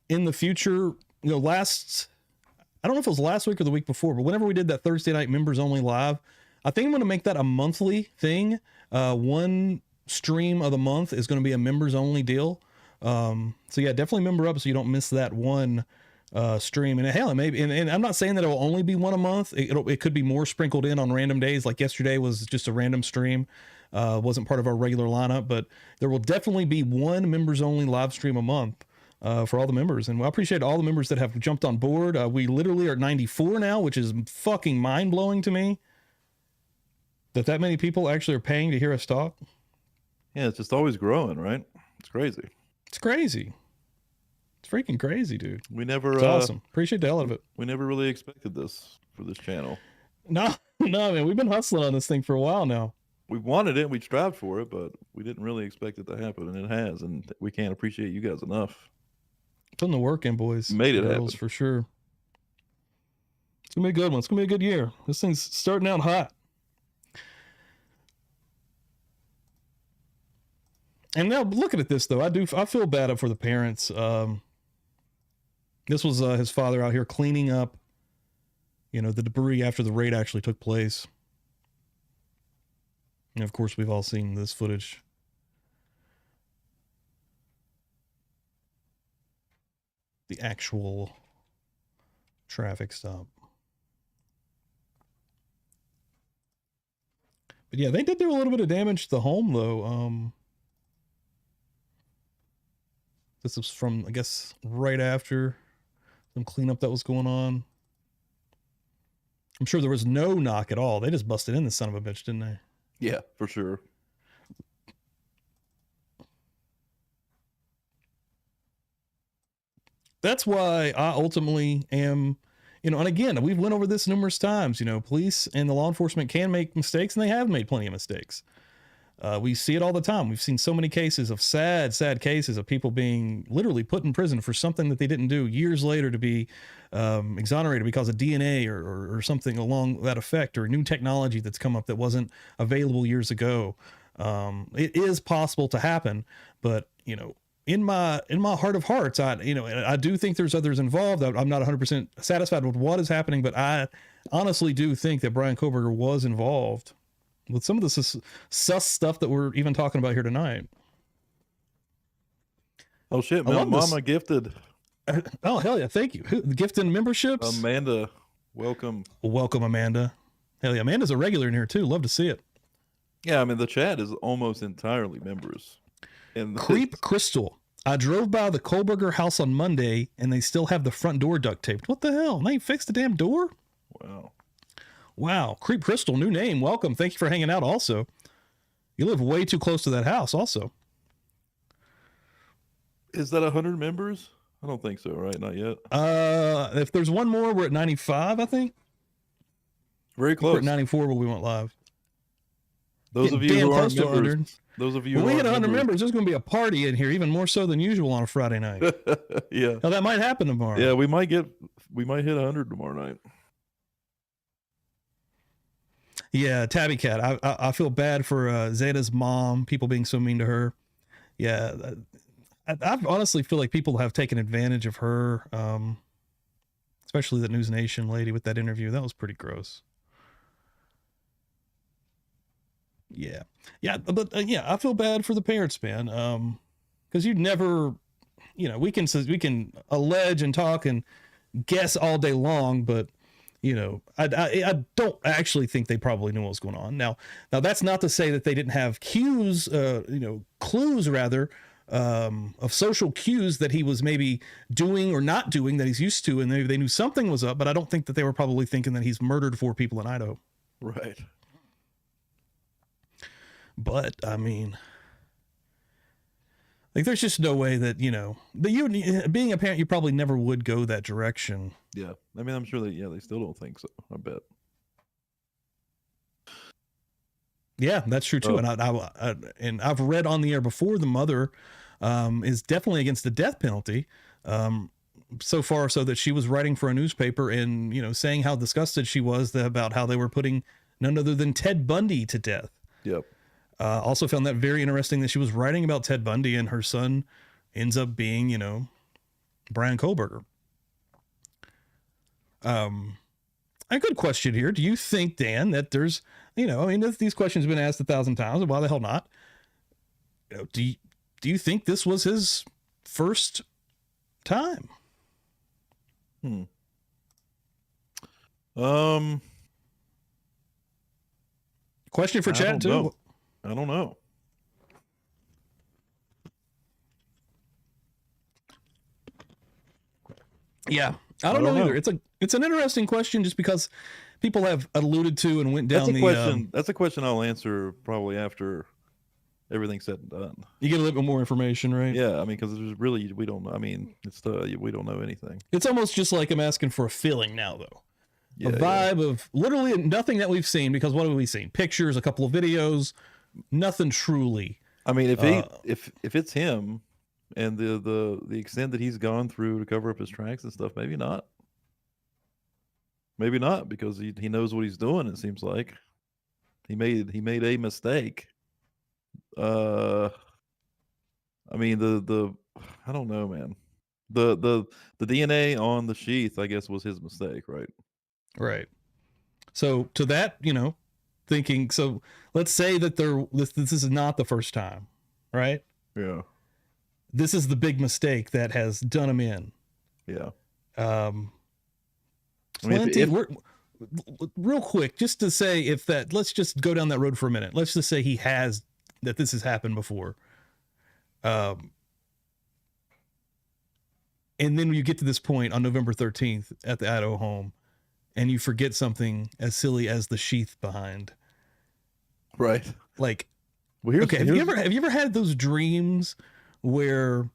in the future, I don't know if it was last week or the week before, but whenever we did that Thursday night members only live, I think I'm going to make that a monthly thing. One stream of the month is going to be a members only deal. So yeah, definitely member up so you don't miss that one stream. And hell, maybe, and I'm not saying that it will only be one a month. It could be more sprinkled in on random days. Like yesterday was just a random stream. Wasn't part of our regular lineup, but there will definitely be one members only live stream a month. for all the members. And I appreciate all the members that have jumped on board. We literally are at 94 now, which is fucking mind blowing to me that many people actually are paying to hear us talk. Yeah, it's just always growing, right? It's crazy. It's crazy. It's freaking crazy, dude. We never. It's awesome. Appreciate the hell out of it. We never really expected this for this channel. No, man. We've been hustling on this thing for a while now. We wanted it, we strived for it, but we didn't really expect it to happen, and it has. And we can't appreciate you guys enough. Putting the work in, boys. Made it happen for sure. It's gonna be a good one. It's gonna be a good year. This thing's starting out hot. And now looking at this though, I feel bad for the parents. This was his father out here cleaning up, the debris after the raid actually took place. And of course, we've all seen this footage. The actual traffic stop. But yeah, they did do a little bit of damage to the home though. This was from, I guess, right after some cleanup that was going on. I'm sure there was no knock at all. They just busted in the son of a bitch, didn't they? Yeah, for sure. That's why I ultimately am, and again, we've went over this numerous times, police and the law enforcement can make mistakes, and they have made plenty of mistakes. We see it all the time. We've seen so many cases of sad cases of people being literally put in prison for something that they didn't do years later to be exonerated because of DNA or something along that effect, or new technology that's come up that wasn't available years ago. It is possible to happen, but in my heart of hearts, I do think there's others involved. I'm not 100% satisfied with what is happening, but I honestly do think that Bryan Kohberger was involved with some of the sus stuff that we're even talking about here tonight. Oh shit, Mama gifted. Oh hell yeah, thank you. Gifting memberships. Amanda, welcome. Welcome, Amanda. Hell yeah, Amanda's a regular in here too. Love to see it. Yeah, I mean the chat is almost entirely members. And Creep Crystal. I drove by the Kohberger house on Monday and they still have the front door duct taped. What the hell? They fixed the damn door? Wow. Creep Crystal, new name. Welcome. Thank you for hanging out also. You live way too close to that house also. Is that 100 members? I don't think so, right? Not yet. If there's one more, we're at 95, I think. Very close. We're at 94 when we went live. Those of you who aren't members, those of you when we hit 100 members, there's going to be a party in here, even more so than usual on a Friday night. Yeah. Now that might happen tomorrow. Yeah, we might hit 100 tomorrow night. Yeah, Tabby Cat. I feel bad for Zeta's mom, people being so mean to her. Yeah, I honestly feel like people have taken advantage of her, especially that News Nation lady with that interview. That was pretty gross. Yeah, but I feel bad for the parents, man, because you'd never, we can allege and talk and guess all day long, but I don't actually think they probably knew what was going on. Now that's not to say that they didn't have clues rather, of social cues that he was maybe doing or not doing that he's used to. And they knew something was up, but I don't think that they were probably thinking that he's murdered 4 people in Idaho. Right. But I mean, like, there's just no way that, being a parent, you probably never would go that direction. Yeah. I mean, I'm sure that, they still don't think so. I bet. Yeah, that's true too. And I've read on the air before, the mother is definitely against the death penalty. So far so that she was writing for a newspaper and, saying how disgusted she was about how they were putting none other than Ted Bundy to death. Yep. Also found that very interesting that she was writing about Ted Bundy and her son ends up being, Bryan Kohberger. A good question here. Do you think, Dan, that there's, these questions have been asked 1,000 times, why the hell not? Do you think this was his first time? Question for chat too. I don't know. Yeah, I don't know either. It's an interesting question just because people have alluded to and went down That's a question I'll answer probably after everything's said and done. You get a little bit more information, right? Yeah, I mean, because there's really we don't know. I mean, we don't know anything. It's almost just like I'm asking for a feeling now, though. Yeah, a vibe of literally nothing that we've seen, because what have we seen? Pictures, a couple of videos, nothing truly. I mean, if it's him and the extent that he's gone through to cover up his tracks and stuff, maybe not. Maybe not, because he knows what he's doing. It seems like he made a mistake. I mean, the I don't know, man. The DNA on the sheath, I guess, was his mistake, right? Right. So to that, thinking, so let's say that this is not the first time, right? Yeah. This is the big mistake that has done him in. Yeah. Real quick, just to say, let's just go down that road for a minute. Let's just say that this has happened before. And then you get to this point on November 13th at the Idaho home, and you forget something as silly as the sheath behind. Right. Like, have you ever had those dreams where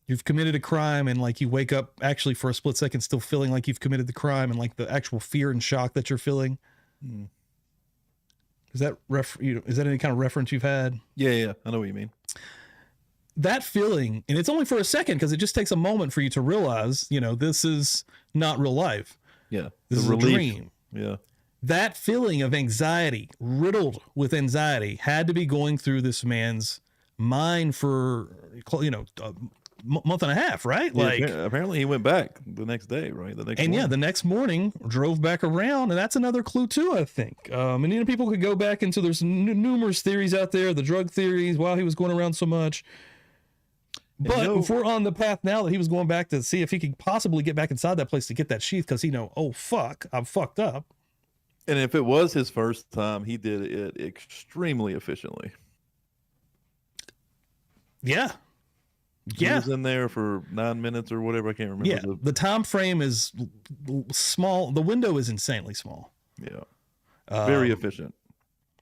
you've committed a crime and like you wake up actually for a split second still feeling like you've committed the crime, and like the actual fear and shock that you're feeling? Is that is that any kind of reference you've had? Yeah, I know what you mean. That feeling, and it's only for a second because it just takes a moment for you to realize, this is not real life. Yeah. This is a dream. Yeah. That feeling of anxiety, riddled with anxiety, had to be going through this man's mind for, a month and a half, right? Yeah, like, apparently he went back the next day, right? The next morning drove back around, and that's another clue too, I think. And people could go back into, there's numerous theories out there, the drug theories, while he was going around so much. But if we're on the path now that he was going back to see if he could possibly get back inside that place to get that sheath, because oh fuck, I've fucked up. And if it was his first time, he did it extremely efficiently. Yeah. He was in there for 9 minutes or whatever. I can't remember. Yeah, the time frame is small. The window is insanely small. Yeah. Very efficient.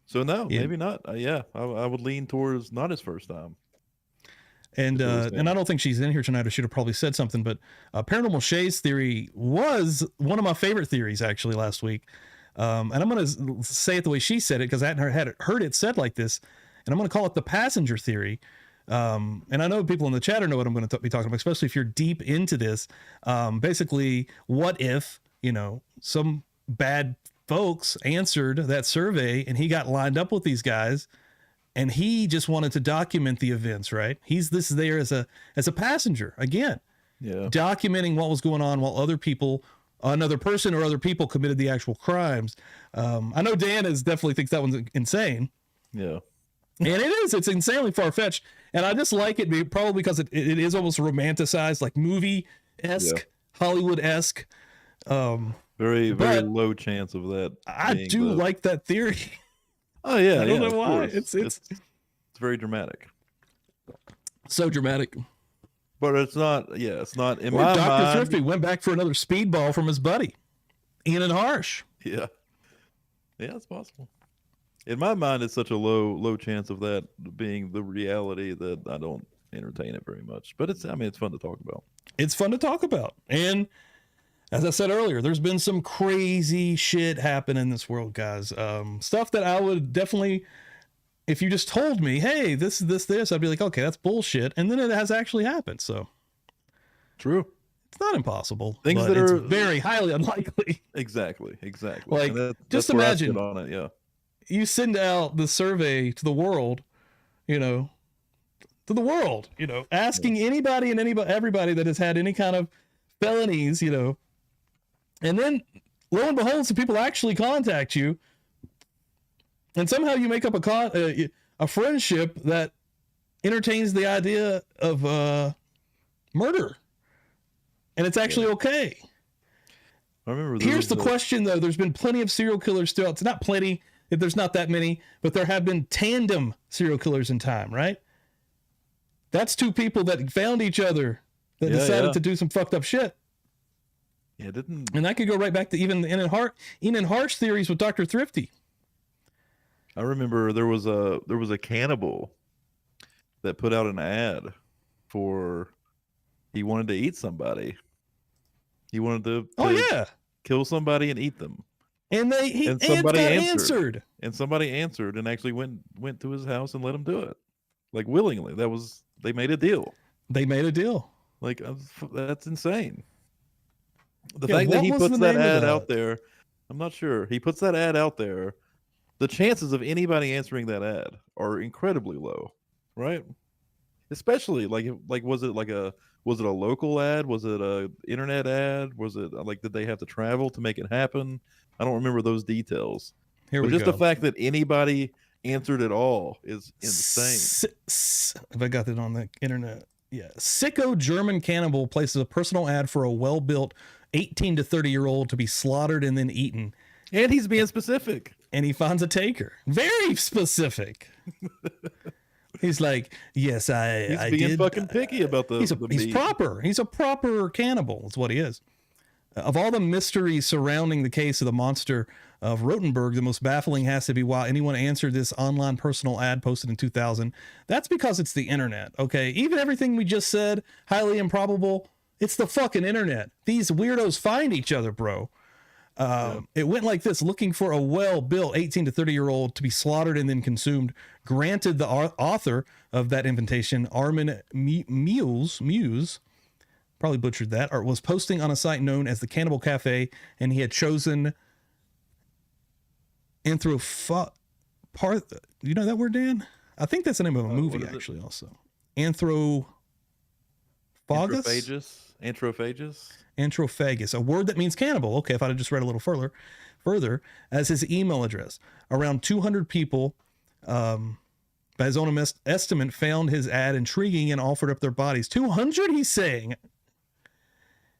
So no, maybe not. I would lean towards not his first time. And I don't think she's in here tonight, or she'd have probably said something, but Paranormal Shay's theory was one of my favorite theories actually last week. And I'm going to say it the way she said it, because I hadn't heard it said like this, and I'm going to call it the passenger theory. And I know people in the chat know what I'm going to be talking about, especially if you're deep into this. Basically, what if, some bad folks answered that survey and he got lined up with these guys, and he just wanted to document the events, right? He's there as a passenger again, documenting what was going on while another person or other people committed the actual crimes. I know Dan definitely thinks that one's insane. Yeah. And it's insanely far-fetched. And I just like it probably because it is almost romanticized, like movie-esque, Hollywood-esque. Very low chance of that. I do like that theory. Oh yeah, I don't know why. It's very dramatic. So dramatic. But it's not. Yeah, it's not. In my mind, Dr. Thrifty went back for another speedball from his buddy, Ian and Harsh. Yeah, it's possible. In my mind, it's such a low chance of that being the reality that I don't entertain it very much. But it's fun to talk about. It's fun to talk about, and as I said earlier, there's been some crazy shit happen in this world, guys. Stuff that I would definitely, if you just told me, hey, this, I'd be like, okay, that's bullshit. And then it has actually happened. So true. It's not impossible. Things that are very highly unlikely. Exactly. Like, just imagine on it. Yeah. You send out the survey to the world, asking anybody and everybody that has had any kind of felonies, and then lo and behold, some people actually contact you, and somehow you make up a friendship that entertains the idea of murder, and it's actually okay. I remember. Here's the question, though. There's been plenty of serial killers still. It's not plenty. If there's not that many, but there have been tandem serial killers in time, right? That's two people that found each other that decided to do some fucked up shit. Yeah, it didn't. And that could go right back to even Enid Harsh theories with Dr. Thrifty. I remember there was a cannibal that put out an ad for he wanted to eat somebody. He wanted to kill somebody and eat them. And somebody answered. And somebody answered and actually went to his house and let him do it. Like willingly. They made a deal. They made a deal. Like that's insane. The fact that he puts that ad out there, I'm not sure. He puts that ad out there. The chances of anybody answering that ad are incredibly low, right? Especially like was it a local ad? Was it a internet ad? Was it like did they have to travel to make it happen? I don't remember those details. Here but we just go. the fact that anybody answered at all is insane. If I got that on the internet. Yeah. Sicko German cannibal places a personal ad for a well-built 18 to 30-year-old to be slaughtered and then eaten. And he's being specific. And he finds a taker. Very specific. He's like, yes, I being did. Fucking picky about the He's meat. proper. He's a proper cannibal. Is what he is. Of all the mysteries surrounding the case of the monster of Rotenberg, the most baffling has to be why anyone answered this online personal ad posted in 2000. That's because it's the internet. Okay, even everything we just said, highly improbable. It's the fucking internet. These weirdos find each other, bro. It went like this: looking for a well-built 18 to 30-year-old to be slaughtered and then consumed. Granted, the author of that invitation, Armin Muse, probably butchered that, or was posting on a site known as the Cannibal Cafe, and he had chosen you know that word, Dan? I think that's the name of a movie, actually. Also, Anthrophagus, a word that means cannibal. Okay, if I'd have just read a little further, as his email address. Around 200 people, by his own estimate, found his ad intriguing and offered up their bodies. 200, he's saying.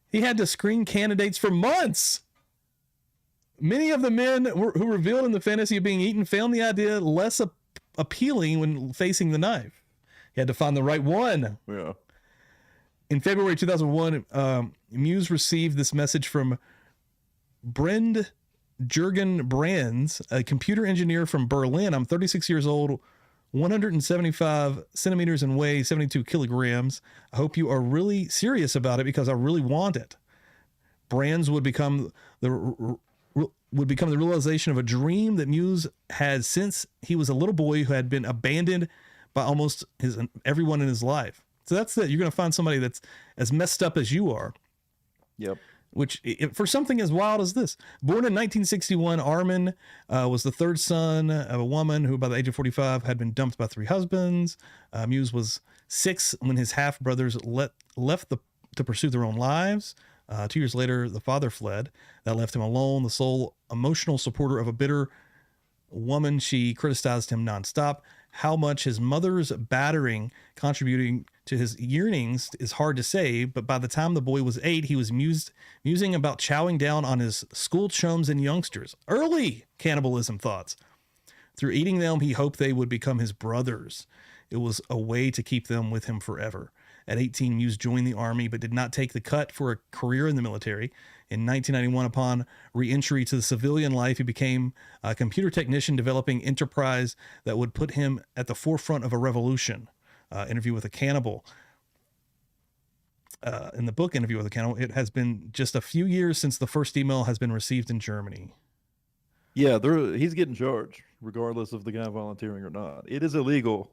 He had to screen candidates for months. Many of the men who revealed in the fantasy of being eaten found the idea less appealing when facing the knife. He had to find the right one. Yeah. In February 2001, Muse received this message from Brend Jürgen Brands, a computer engineer from Berlin. I'm 36 years old, 175 centimeters and weigh 72 kilograms. I hope you are really serious about it because I really want it. Brands would become the realization of a dream that Muse had since he was a little boy who had been abandoned by almost everyone in his life. So that's it. You're going to find somebody that's as messed up as you are. Yep. Which, for something as wild as this, born in 1961, Armin was the third son of a woman who, by the age of 45, had been dumped by 3 husbands. Muse was 6 when his half brothers left to pursue their own lives. 2 years later, the father fled. That left him alone, the sole emotional supporter of a bitter woman. She criticized him nonstop. How much his mother's battering contributing to his yearnings is hard to say, but by the time the boy was 8, he was musing about chowing down on his school chums and youngsters. Early cannibalism thoughts. Through eating them, he hoped they would become his brothers. It was a way to keep them with him forever. At 18, Muse joined the army, but did not take the cut for a career in the military. In 1991, upon re-entry to the civilian life, he became a computer technician developing enterprise that would put him at the forefront of a revolution. Interview with a Cannibal. In the book Interview with a Cannibal, it has been just a few years since the first email has been received in Germany. Yeah, he's getting charged, regardless of the guy volunteering or not. It is illegal.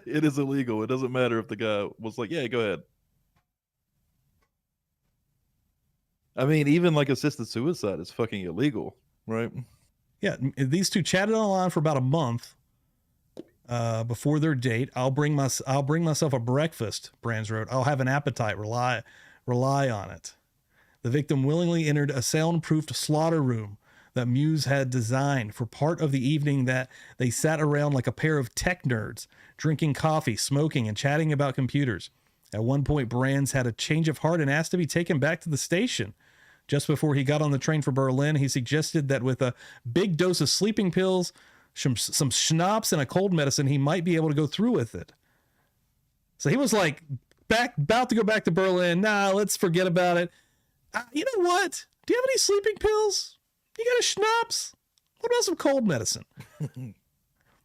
It is illegal. It doesn't matter if the guy was like, yeah, go ahead. I mean, even like assisted suicide is fucking illegal, right? Yeah, these two chatted online for about a month before their date. I'll bring myself a breakfast, Brands wrote. I'll have an appetite. Rely on it. The victim willingly entered a soundproofed slaughter room that Muse had designed. For part of the evening that they sat around like a pair of tech nerds, drinking coffee, smoking, and chatting about computers. At one point, Brands had a change of heart and asked to be taken back to the station. Just before he got on the train for Berlin, he suggested that with a big dose of sleeping pills, some schnapps, and a cold medicine, he might be able to go through with it. So he was like about to go back to Berlin. Nah, let's forget about it. You know what? Do you have any sleeping pills? You got a schnapps? What about some cold medicine?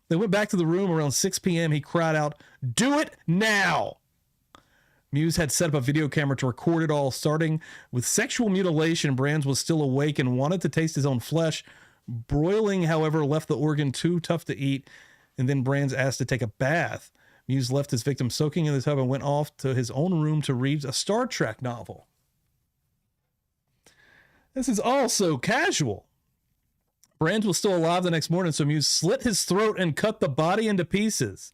They went back to the room around 6 p.m. He cried out, "Do it now!" Muse had set up a video camera to record it all, starting with sexual mutilation. Brands was still awake and wanted to taste his own flesh. Broiling, however, left the organ too tough to eat, and then Brands asked to take a bath. Muse left his victim soaking in the tub and went off to his own room to read a Star Trek novel. This is all so casual. Brands was still alive the next morning, so Muse slit his throat and cut the body into pieces.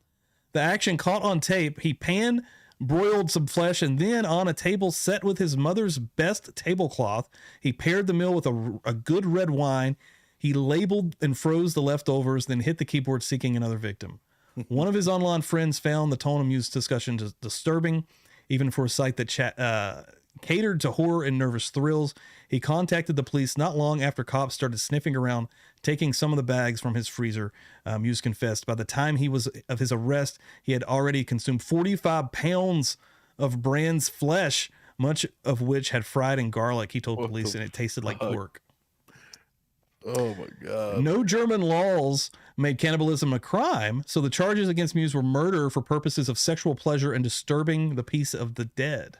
The action caught on tape. He broiled some flesh, and then on a table set with his mother's best tablecloth, he paired the meal with a good red wine. He labeled and froze the leftovers, then hit the keyboard seeking another victim. One of his online friends found the tone of Muse's discussion disturbing, even for a site that catered to horror and nervous thrills. He contacted the police not long after cops started sniffing around, taking some of the bags from his freezer. Muse confessed by the time of his arrest, he had already consumed 45 pounds of Brand's flesh, much of which had fried in garlic, he told police, and it tasted like pork. Oh my God. No German laws made cannibalism a crime, so the charges against Muse were murder for purposes of sexual pleasure and disturbing the peace of the dead.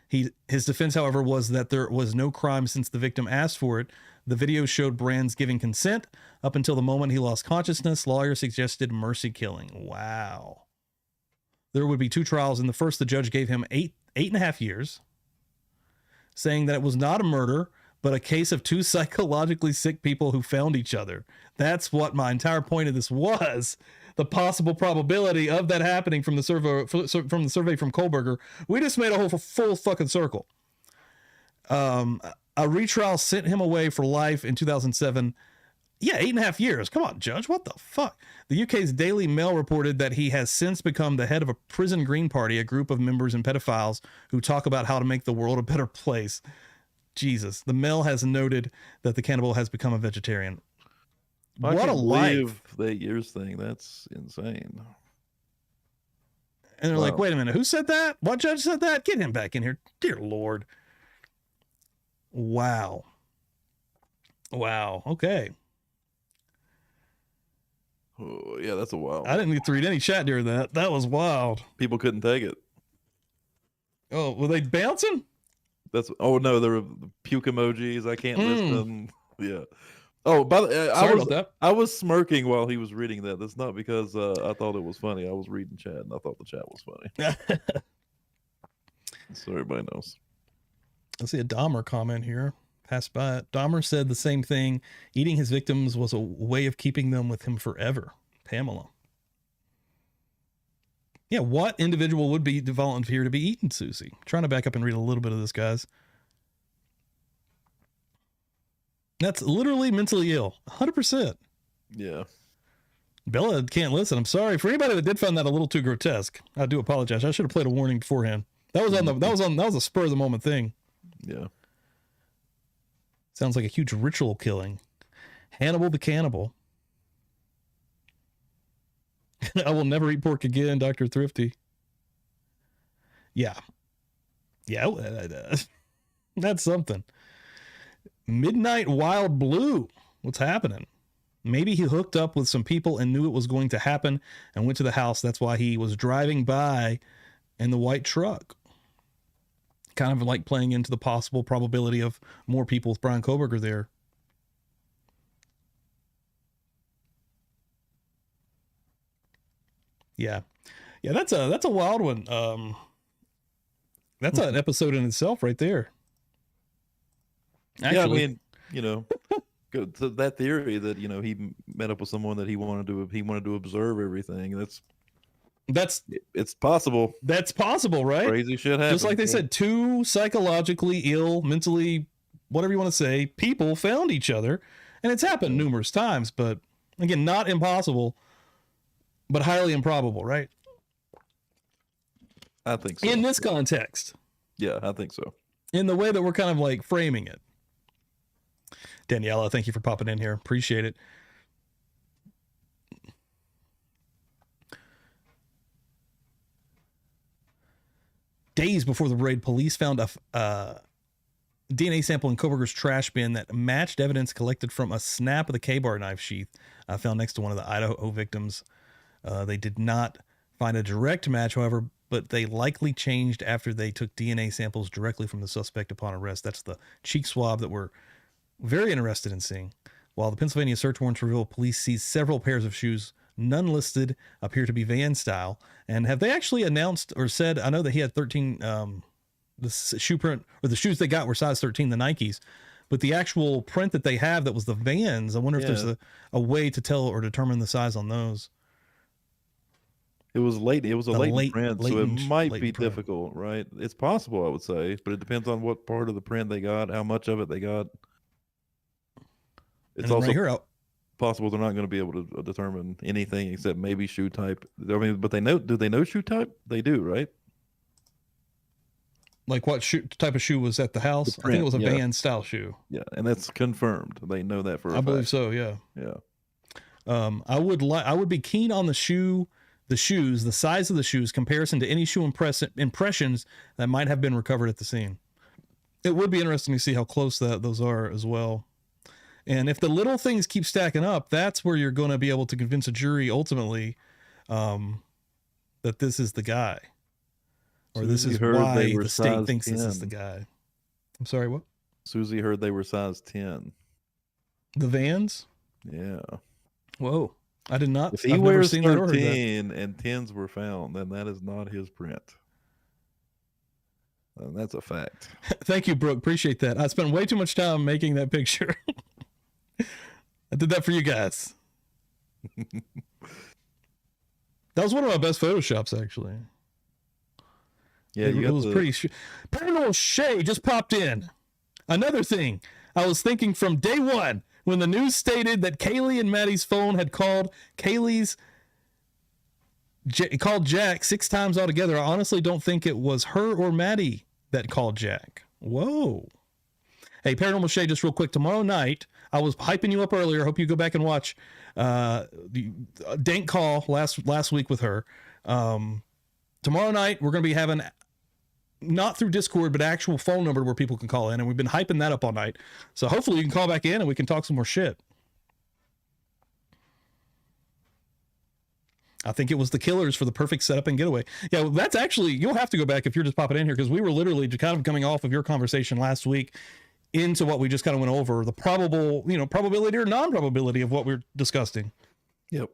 His defense, however, was that there was no crime since the victim asked for it. The video showed Brands giving consent up until the moment he lost consciousness. Lawyers suggested mercy killing. Wow. There would be 2 trials. In the first, the judge gave him 8.5 years, saying that it was not a murder, but a case of 2 psychologically sick people who found each other. That's what my entire point of this was. The possible probability of that happening from the survey from Kohberger. We just made a whole full fucking circle. A retrial sent him away for life in 2007. Yeah, 8.5 years. Come on, Judge. What the fuck? The UK's Daily Mail reported that he has since become the head of a prison green party, a group of members and pedophiles who talk about how to make the world a better place. Jesus. The Mail has noted that the cannibal has become a vegetarian. What a life. The 8 years thing. That's insane. And they're like, wait a minute, who said that? What judge said that? Get him back in here. Dear Lord. Wow. Wow. Okay. Oh, yeah, that's a wild. I didn't get to read any chat during that. That was wild. People couldn't take it. Oh, were they bouncing? Oh no, there were puke emojis. I can't list them. Yeah. Oh, by the Sorry about that. I was smirking while he was reading that. That's not because I thought it was funny. I was reading chat and I thought the chat was funny. So everybody knows. I see a Dahmer comment here. Passed by it. Dahmer said the same thing. Eating his victims was a way of keeping them with him forever. Pamela. Yeah, what individual would be volunteer to be eaten, Susie? Trying to back up and read a little bit of this, guys. That's literally mentally ill. 100%. Yeah. Bella can't listen. I'm sorry. For anybody that did find that a little too grotesque, I do apologize. I should have played a warning beforehand. That was a spur of the moment thing. Yeah. Sounds like a huge ritual killing. Hannibal the cannibal. I will never eat pork again, Dr. Thrifty. Yeah. Yeah, that's something. Midnight Wild Blue. What's happening? Maybe he hooked up with some people and knew it was going to happen and went to the house. That's why he was driving by in the white truck. Kind of like playing into the possible probability of more people with Bryan Kohberger there. Yeah. Yeah, that's a wild one. That's an episode in itself right there. Actually, yeah, I mean, you know, to that theory that, you know, he met up with someone that he wanted to observe everything. It's possible. That's possible, right? Crazy shit happens. Just like they said, 2 psychologically ill, mentally, whatever you want to say, people found each other, and it's happened numerous times, but again, not impossible, but highly improbable, right? I think so. In this context. Yeah, I think so. In the way that we're kind of like framing it. Daniela, thank you for popping in here. Appreciate it. Days before the raid, police found DNA sample in Kohberger's trash bin that matched evidence collected from a snap of the K-bar knife sheath found next to one of the Idaho victims. They did not find a direct match, however, but they likely changed after they took DNA samples directly from the suspect upon arrest. That's the cheek swab that we're very interested in seeing. While the Pennsylvania search warrants reveal police seized several pairs of shoes, none listed appear to be van style. And have they actually announced or said, I know that he had 13, the shoe print or the shoes they got were size 13, the Nikes, but the actual print that they have that was the Vans, I wonder if there's a way to tell or determine the size on those. It was late. It was a late print, so it might be print. difficult, right? It's possible, I would say, but it depends on what part of the print they got, how much of it they got. It's also right here, possible they're not going to be able to determine anything except maybe shoe type. I mean, but they know. Do they know shoe type? They do, right? Like what type of shoe was at the house? I think it was a Van style shoe. Yeah, and that's confirmed. They know that for a fact. believe so. Yeah. Yeah. I would be keen on the shoes, the size of the shoes, comparison to any shoe impressions that might have been recovered at the scene. It would be interesting to see how close those are as well. And if the little things keep stacking up, that's where you're going to be able to convince a jury ultimately that this is the guy, or this is why the state thinks this is the guy. I'm sorry, what? Susie heard they were size 10. The Vans? Yeah. Whoa. I did not. If he wears 13 and 10s were found, then that is not his print. And that's a fact. Thank you, Brooke. Appreciate that. I spent way too much time making that picture. I did that for you guys. That was one of my best Photoshops, actually. Yeah, it was pretty. Paranormal Shay just popped in. Another thing, I was thinking from day one when the news stated that Kaylee and Maddie's phone had called Jack 6 times altogether. I honestly don't think it was her or Maddie that called Jack. Whoa. Hey, Paranormal Shay, just real quick. Tomorrow night, I was hyping you up earlier. Hope you go back and watch the dank call last week with her. Tomorrow night, we're going to be having, not through Discord, but actual phone number where people can call in. And we've been hyping that up all night. So hopefully you can call back in and we can talk some more shit. I think it was the killers for the perfect setup and getaway. Yeah, well, that's actually, you'll have to go back if you're just popping in here, because we were literally kind of coming off of your conversation last week into what we just kind of went over, the probable, probability or non-probability of what we're discussing. Yep.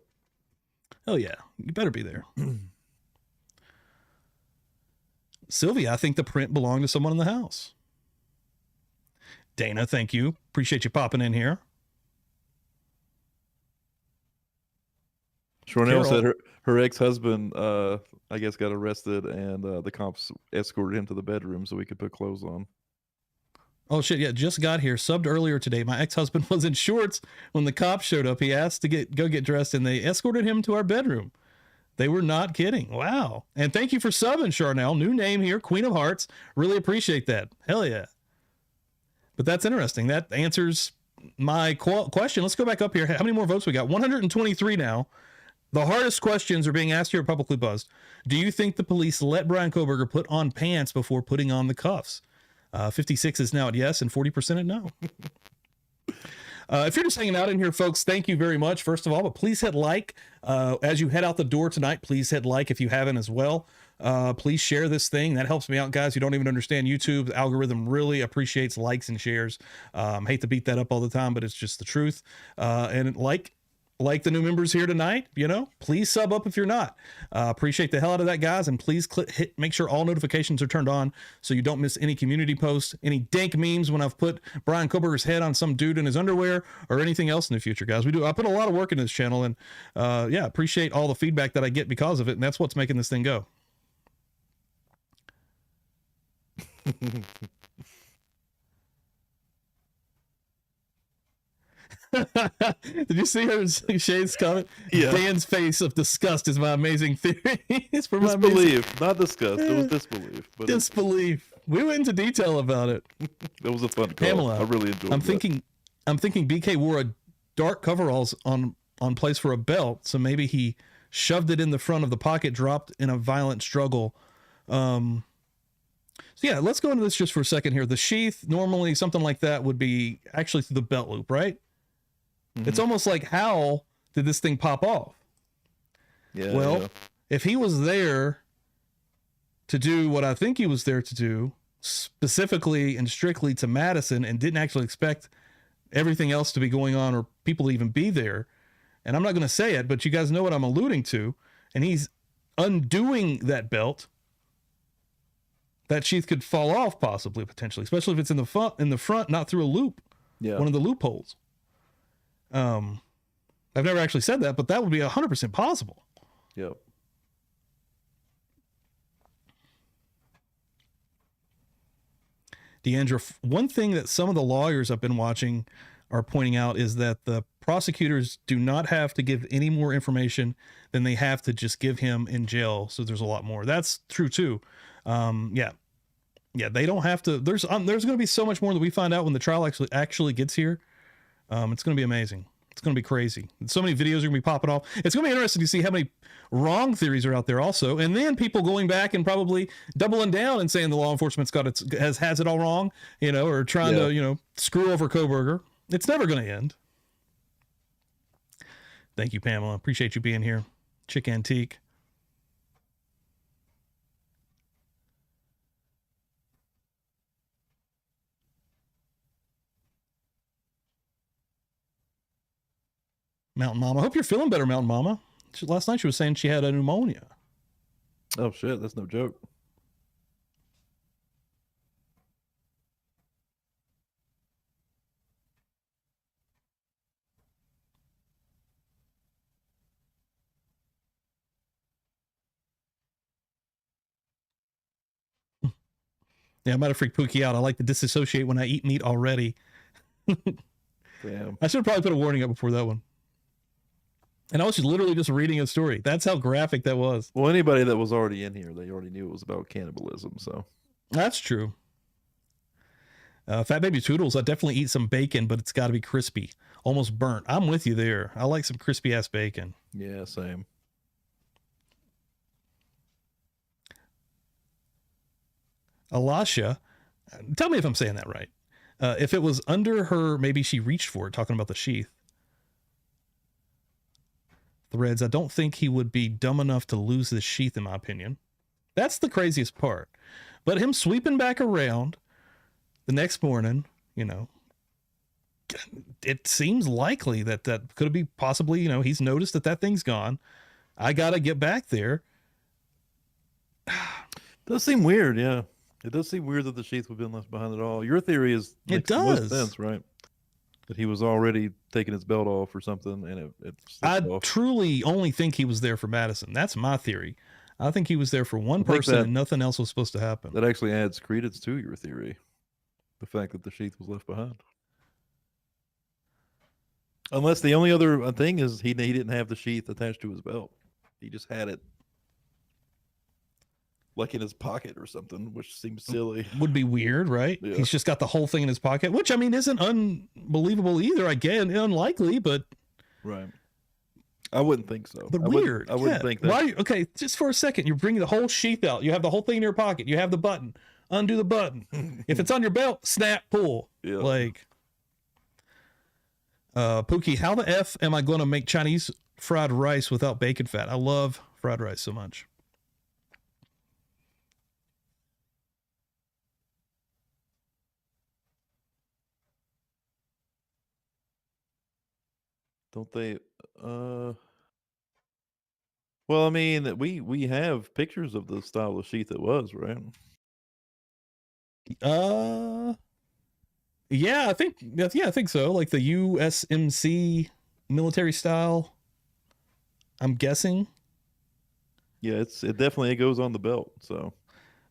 Oh yeah, you better be there. Sylvia, I think the print belonged to someone in the house. Dana, thank you. Appreciate you popping in here. Shornell said her ex-husband, I guess, got arrested, and the cops escorted him to the bedroom so he could put clothes on. Oh shit! Yeah, just got here. Subbed earlier today. My ex-husband was in shorts when the cops showed up. He asked to go get dressed, and they escorted him to our bedroom. They were not kidding. Wow! And thank you for subbing, Charnel. New name here, Queen of Hearts. Really appreciate that. Hell yeah! But that's interesting. That answers my question. Let's go back up here. How many more votes we got? 123 now. The hardest questions are being asked here at Publicly Buzzed. Do you think the police let Bryan Kohberger put on pants before putting on the cuffs? 56 is now at yes and 40% at no. If you're just hanging out in here, folks, thank you very much, first of all. But please hit like. As you head out the door tonight, please hit like if you haven't as well. Please share this thing. That helps me out, guys. You don't even understand YouTube. The algorithm really appreciates likes and shares. Hate to beat that up all the time, but it's just the truth. And like the new members here tonight, please sub up if you're not. Appreciate the hell out of that, guys. And please make sure all notifications are turned on so you don't miss any community posts, any dank memes when I've put Bryan Kohberger's head on some dude in his underwear, or anything else in the future, guys. I put a lot of work in this channel, and appreciate all the feedback that I get because of it. And that's what's making this thing go. Did you see her Shay's comment? Yeah. Dan's face of disgust is my amazing theory. It's for disbelief, not disgust. It was disbelief. But disbelief. We went into detail about it. It was a fun call. Pamela, I really enjoyed it. I'm thinking BK wore a dark coveralls on place for a belt, so maybe he shoved it in the front of the pocket, dropped in a violent struggle. So yeah, let's go into this just for a second here. The sheath, normally something like that would be actually through the belt loop, right? Mm-hmm. It's almost like, how did this thing pop off? Yeah. Well, yeah. if he was there to do what I think he was there to do, specifically and strictly to Madison, and didn't actually expect everything else to be going on or people to even be there, and I'm not going to say it, but you guys know what I'm alluding to, and he's undoing that belt, that sheath could fall off possibly, potentially, especially if it's in the front, not through a loop, one of the loopholes. I've never actually said that, but that would be 100% possible. Yep. Deandra, one thing that some of the lawyers I've been watching are pointing out is that the prosecutors do not have to give any more information than they have to just give him in jail. So there's a lot more. That's true too. Yeah, they don't have to. There's going to be so much more that we find out when the trial actually gets here. It's going to be amazing. It's going to be crazy. So many videos are going to be popping off. It's going to be interesting to see how many wrong theories are out there also. And then people going back and probably doubling down and saying the law enforcement's has it all wrong, or trying to, screw over Kohberger. It's never going to end. Thank you, Pamela. Appreciate you being here. Chick Antique. Mountain Mama. I hope you're feeling better, Mountain Mama. Last night she was saying she had a pneumonia. Oh, shit. That's no joke. Yeah, I might have freaked Pookie out. I like to disassociate when I eat meat already. Damn. I should have probably put a warning up before that one. And I was literally just reading a story. That's how graphic that was. Well, anybody that was already in here, they already knew it was about cannibalism, so. That's true. Fat Baby Toodles, I definitely eat some bacon, but it's got to be crispy. Almost burnt. I'm with you there. I like some crispy-ass bacon. Yeah, same. Alasha, tell me if I'm saying that right. If it was under her, maybe she reached for it, talking about the sheath. Threads, I don't think he would be dumb enough to lose this sheath, in my opinion. That's the craziest part. But him sweeping back around the next morning, it seems likely that could be possibly, he's noticed that thing's gone. I got to get back there. Does seem weird, yeah. It does seem weird that the sheath would have been left behind at all. Your theory is it does most sense, right? That he was already taking his belt off or something, and it I off. truly only think he was there for Madison. That's my theory. I think he was there for one person and nothing else was supposed to happen. That actually adds credence to your theory. The fact that the sheath was left behind. Unless the only other thing is he didn't have the sheath attached to his belt. He just had it like in his pocket or something, which seems silly. Would be weird, right? Yeah. He's just got the whole thing in his pocket, which I mean isn't unbelievable either. Again, unlikely, but right. I wouldn't think so. But weird. I wouldn't think that. Why? Okay, just for a second, you're bringing the whole sheath out. You have the whole thing in your pocket. You have the button. Undo the button. If it's on your belt, snap, pull. Yeah. Like, Pookie, how the F am I going to make Chinese fried rice without bacon fat? I love fried rice so much. Don't they? Well, I mean, we have pictures of the style of sheath it was, right? Yeah, I think so. Like the USMC military style. I'm guessing. Yeah, it definitely goes on the belt. So,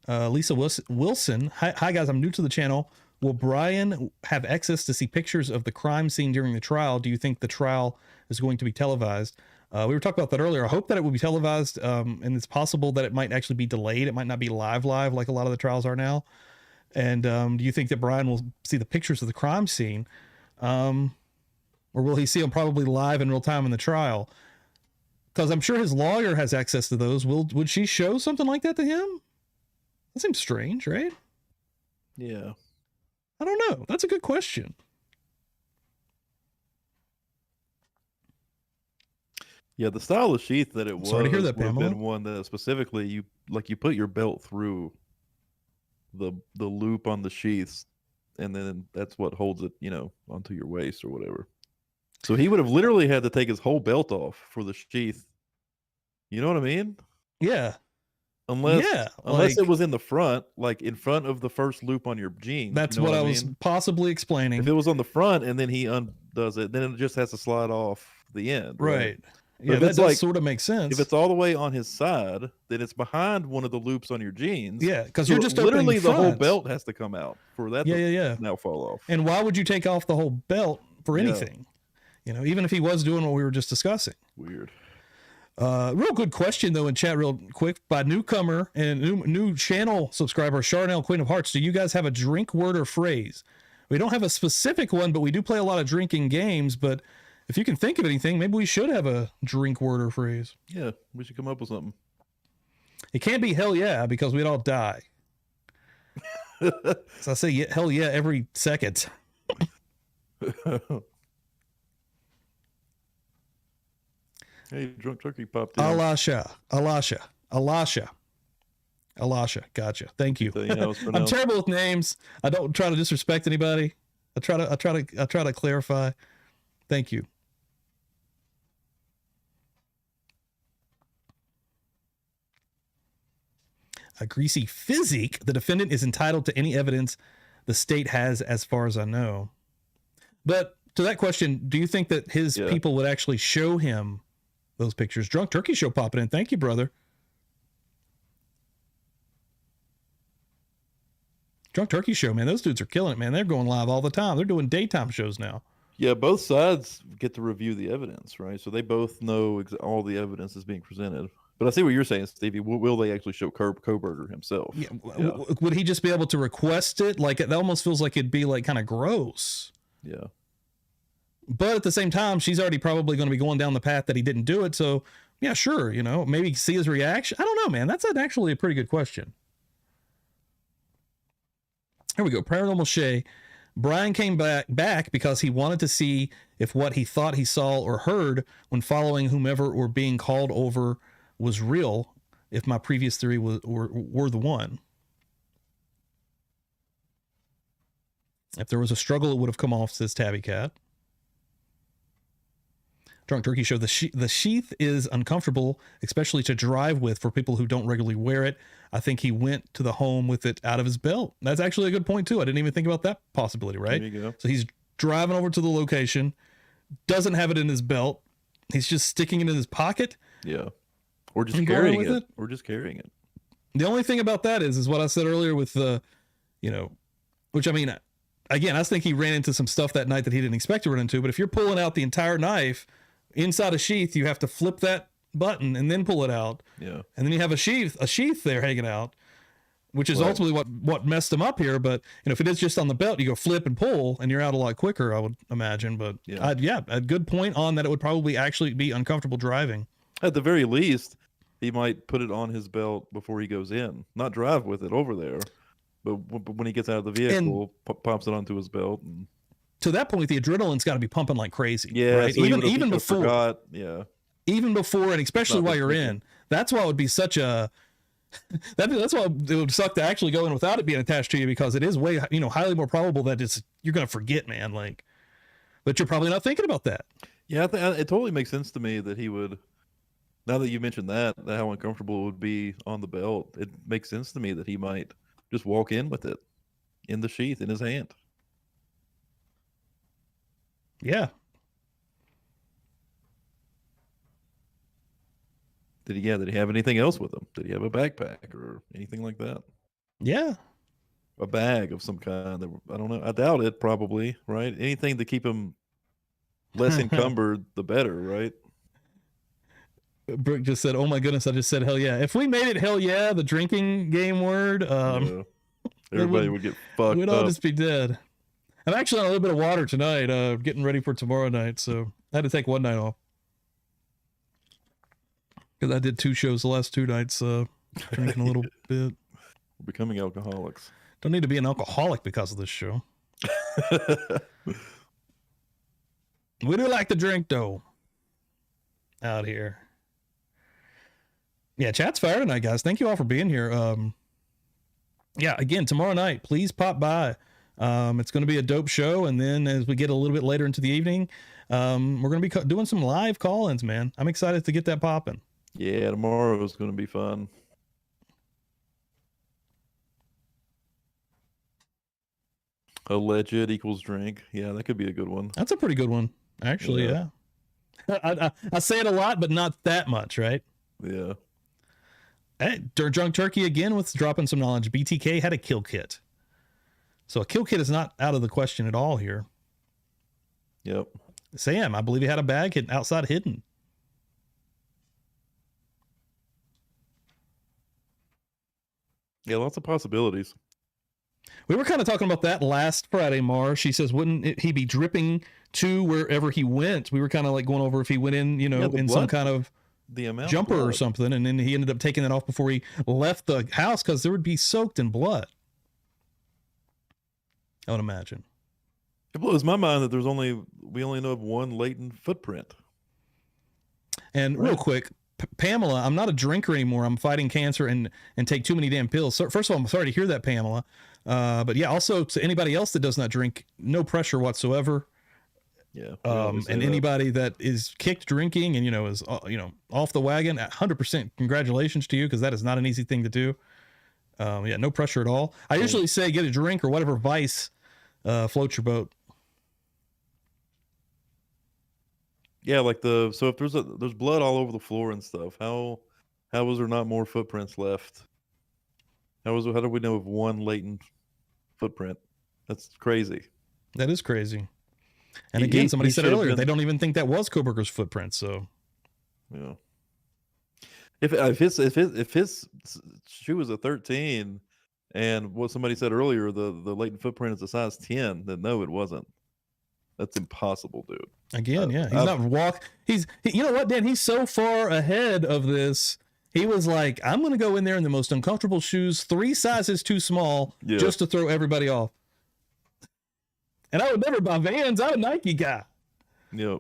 Lisa Wilson. Hi guys, I'm new to the channel. Will Bryan have access to see pictures of the crime scene during the trial? Do you think the trial is going to be televised? We were talking about that earlier. I hope that it will be televised, and it's possible that it might actually be delayed. It might not be live like a lot of the trials are now. And do you think that Bryan will see the pictures of the crime scene? Or will he see them probably live in real time in the trial? Because I'm sure his lawyer has access to those. Would she show something like that to him? That seems strange, right? Yeah. I don't know. That's a good question. Yeah, the style of sheath that it was Sorry to hear that, would have Pamela. been one that specifically you put your belt through the loop on the sheaths, and then that's what holds it, onto your waist or whatever. So he would have literally had to take his whole belt off for the sheath. You know what I mean? Yeah. Unless like, it was in the front, like in front of the first loop on your jeans. That's you know what I mean? was possibly explaining. If it was on the front and then he undoes it, then it just has to slide off the end. Right. But Yeah, if that it's does like, sort of make sense. if it's all the way on his side, then it's behind one of the loops on your jeans. Yeah, because So you're just literally opening the whole front. belt has to come out for that to now fall off. And why would you take off the whole belt for anything? Even if he was doing what we were just discussing. Weird. Real good question though in chat, real quick, by newcomer and new channel subscriber Charnel Queen of Hearts. Do you guys have a drink word or phrase? We don't have a specific one, but we do play a lot of drinking games. But if you can think of anything, maybe we should have a drink word or phrase. Yeah, we should come up with something. It can't be hell yeah, because we'd all die. So I say hell yeah every second. Hey, drunk turkey popped in. Alasha. Gotja. Thank you. I'm terrible with names. I don't try to disrespect anybody. I try to clarify. Thank you. A greasy physique. The defendant is entitled to any evidence the state has, as far as I know. But to that question, do you think that his people would actually show him those pictures? Drunk Turkey Show popping in. Thank you, brother. Drunk Turkey Show, man. Those dudes are killing it, man. They're going live all the time. They're doing daytime shows now. Yeah, both sides get to review the evidence, right? So they both know all the evidence is being presented. But I see what you're saying, Stevie. Will they actually show Kohberger himself? Yeah. Would he just be able to request it? Like, it almost feels like it'd be like kind of gross. Yeah. But at the same time, she's already probably going to be going down the path that he didn't do it. So yeah, sure. Maybe see his reaction. I don't know, man. That's actually a pretty good question. Here we go. Paranormal Shay. Bryan came back because he wanted to see if what he thought he saw or heard when following whomever or being called over was real, if my previous theory were the one. If there was a struggle, it would have come off, says Tabby Cat. Drunk Turkey Show. The sheath is uncomfortable, especially to drive with for people who don't regularly wear it. I think he went to the home with it out of his belt. That's actually a good point too. I didn't even think about that possibility, right? There you go. So he's driving over to the location, doesn't have it in his belt. He's just sticking it in his pocket. Yeah. Or just carrying it. Or just carrying it. The only thing about that is what I said earlier with the, which I mean, again, I think he ran into some stuff that night that he didn't expect to run into. But if you're pulling out the entire knife inside a sheath, you have to flip that button and then pull it out. Yeah. And then you have a sheath there hanging out, which is ultimately what messed him up here. But if it is just on the belt, you go flip and pull and you're out a lot quicker, I would imagine. But a good point on that. It would probably actually be uncomfortable driving. At the very least, he might put it on his belt before he goes in, not drive with it over there. But when he gets out of the vehicle, pops it onto his belt. And to that point, the adrenaline's got to be pumping like crazy. Yeah, right? so even before. Even before, and especially while you're in. That's why it would be such a. That's why it would suck to actually go in without it being attached to you, because it is way highly more probable that you're going to forget, man. But you're probably not thinking about that. Yeah, it totally makes sense to me that he would. Now that you mentioned that how uncomfortable it would be on the belt, it makes sense to me that he might just walk in with it in the sheath in his hand. Yeah. Did he have anything else with him? Did he have a backpack or anything like that? Yeah. A bag of some kind. I don't know. I doubt it, probably, right? Anything to keep him less encumbered, the better, right? Brooke just said, oh my goodness, I just said hell yeah. If we made it hell yeah, the drinking game word, everybody would get fucked we'd up. all just be dead. I'm actually on a little bit of water tonight, getting ready for tomorrow night, so I had to take one night off. Because I did 2 shows the last 2 nights, drinking a little bit. We're becoming alcoholics. Don't need to be an alcoholic because of this show. We do like to drink, though. Out here. Yeah, chat's fire tonight, guys. Thank you all for being here. Yeah, again, tomorrow night, please pop by. It's going to be a dope show. And then as we get a little bit later into the evening, we're going to be doing some live call-ins, man. I'm excited to get that popping. Yeah, tomorrow is going to be fun. Alleged equals drink. Yeah, that could be a good one. That's a pretty good one, actually. Yeah. I say it a lot, but not that much, right? Yeah. Hey, Drunk Turkey again with dropping some knowledge. BTK had a kill kit. So a kill kit is not out of the question at all here. Yep. Sam, I believe he had a bag outside hidden. Yeah, lots of possibilities. We were kind of talking about that last Friday, Mar. She says, wouldn't he be dripping to wherever he went? We were kind of like going over if he went in, in some kind of jumper or something. And then he ended up taking that off before he left the house because there would be soaked in blood. I would imagine. It blows my mind that we only know of one latent footprint. And real quick, Pamela, I'm not a drinker anymore. I'm fighting cancer and take too many damn pills. So first of all, I'm sorry to hear that, Pamela. But yeah, also to anybody else that does not drink, no pressure whatsoever. Yeah. And anybody that is kicked drinking and, is, off the wagon, 100% congratulations to you, because that is not an easy thing to do. Yeah, no pressure at all. I usually say get a drink or whatever vice floats your boat. Yeah, so if there's blood all over the floor and stuff, how was there not more footprints left? How do we know of one latent footprint? That's crazy. That is crazy. And again, somebody said earlier, they don't even think that was Kohberger's footprint. So, yeah. If his shoe was a 13, and what somebody said earlier, the latent footprint is a size 10, then no, it wasn't. That's impossible, dude. Again, yeah, he's you know what, Dan? He's so far ahead of this. He was like, I'm going to go in there in the most uncomfortable shoes, 3 sizes too small, just to throw everybody off. And I would never buy Vans. I'm a Nike guy. Yep.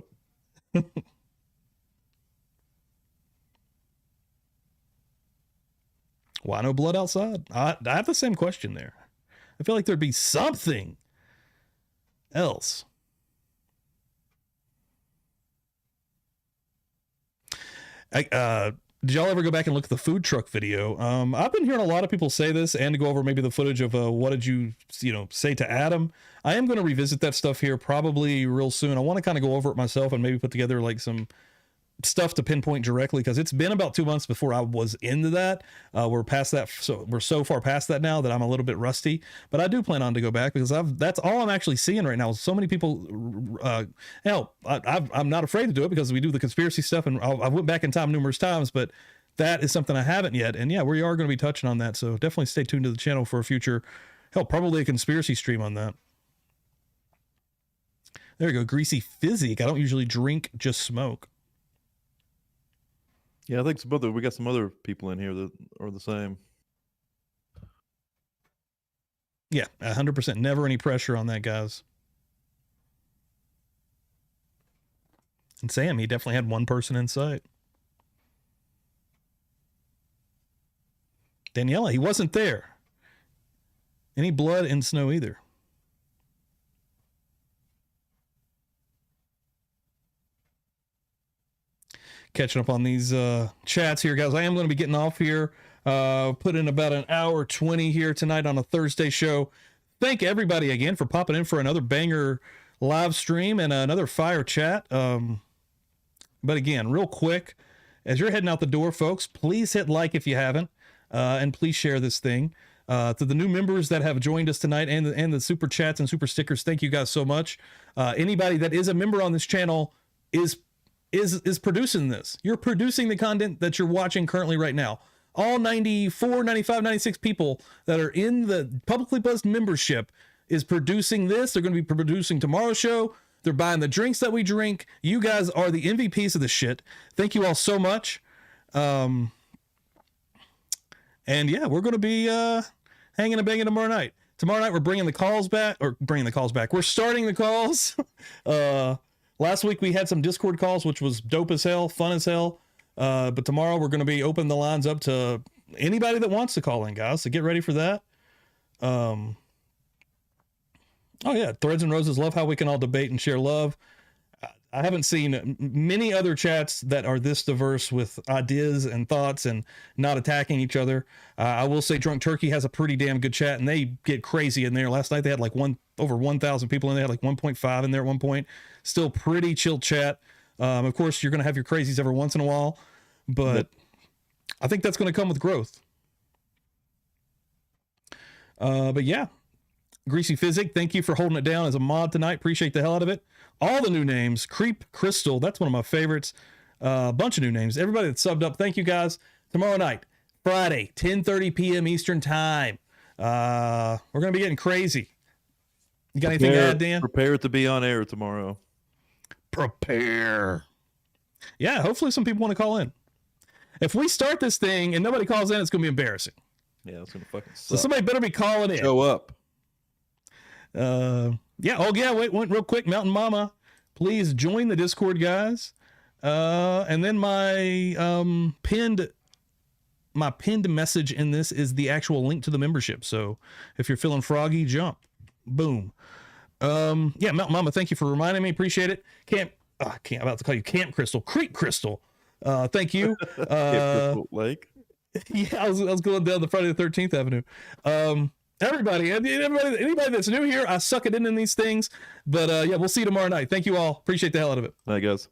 Why no blood outside? I have the same question there. I feel like there'd be something else. Did y'all ever go back and look at the food truck video? I've been hearing a lot of people say this, and to go over maybe the footage of what did you say to Adam. I am going to revisit that stuff here probably real soon. I want to kind of go over it myself and maybe put together like some stuff to pinpoint directly, because it's been about 2 months before I was into that. We're past that, so we're so far past that now that I'm a little bit rusty. But I do plan on to go back, because that's all I'm actually seeing right now. So many people, I'm not afraid to do it because we do the conspiracy stuff, and I went back in time numerous times, but that is something I haven't yet. And yeah, we are going to be touching on that. So definitely stay tuned to the channel for a future, probably a conspiracy stream on that. There you go. Greasy Physique. I don't usually drink, just smoke. Yeah, I think we got some other people in here that are the same. Yeah, 100%. Never any pressure on that, guys. And Sam, he definitely had one person in sight. Daniela, he wasn't there. Any blood in snow either. Catching up on these chats here, guys. I am going to be getting off here. Put in about an hour 20 here tonight on a Thursday show. Thank everybody again for popping in for another banger live stream and another fire chat. But again, real quick, as you're heading out the door, folks, please hit like if you haven't, and please share this thing. To the new members that have joined us tonight and the super chats and super stickers, thank you guys so much. Anybody that is a member on this channel is producing this. You're producing the content that you're watching currently right now. All 94, 95, 96 people that are in the Publicly Buzzed membership is producing this. They're going to be producing tomorrow's show. They're buying the drinks that we drink. You guys are the MVPs of this shit. Thank you all so much. And yeah, we're going to be hanging and banging tomorrow night. Tomorrow night, we're bringing the calls back. We're starting the calls. Last week, we had some Discord calls, which was dope as hell, fun as hell. But tomorrow, we're going to be opening the lines up to anybody that wants to call in, guys. So get ready for that. Oh, yeah. Threads and Roses, love how we can all debate and share love. I haven't seen many other chats that are this diverse with ideas and thoughts and not attacking each other. I will say Drunk Turkey has a pretty damn good chat, and they get crazy in there. Last night they had like over 1,000 people in there, like 1.5 in there at one point. Still pretty chill chat. Of course, you're going to have your crazies every once in a while, but I think that's going to come with growth. But yeah, Greasy Physic, thank you for holding it down as a mod tonight. Appreciate the hell out of it. All the new names, Creep Crystal, that's one of my favorites. A bunch of new names. Everybody that subbed up, thank you guys. Tomorrow night, Friday, 10:30 p.m. Eastern time. We're going to be getting crazy. You got anything to add, Dan? Prepare to be on air tomorrow. Prepare. Yeah, hopefully some people want to call in. If we start this thing and nobody calls in, it's going to be embarrassing. Yeah, it's going to fucking suck. So somebody better be calling in. Show up. Yeah. Oh, yeah. Wait, real quick. Mountain Mama, please join the Discord, guys. And then my pinned message in this is the actual link to the membership. So if you're feeling froggy, jump. Boom. Yeah, Mountain Mama, thank you for reminding me. Appreciate it. I'm about to call you Camp Crystal. Creek Crystal. Thank you. Camp Crystal Lake. Yeah, I was going down the Friday the 13th Avenue. Anybody that's new here, I suck it in these things. But yeah, we'll see you tomorrow night. Thank you all. Appreciate the hell out of it. Bye, guys.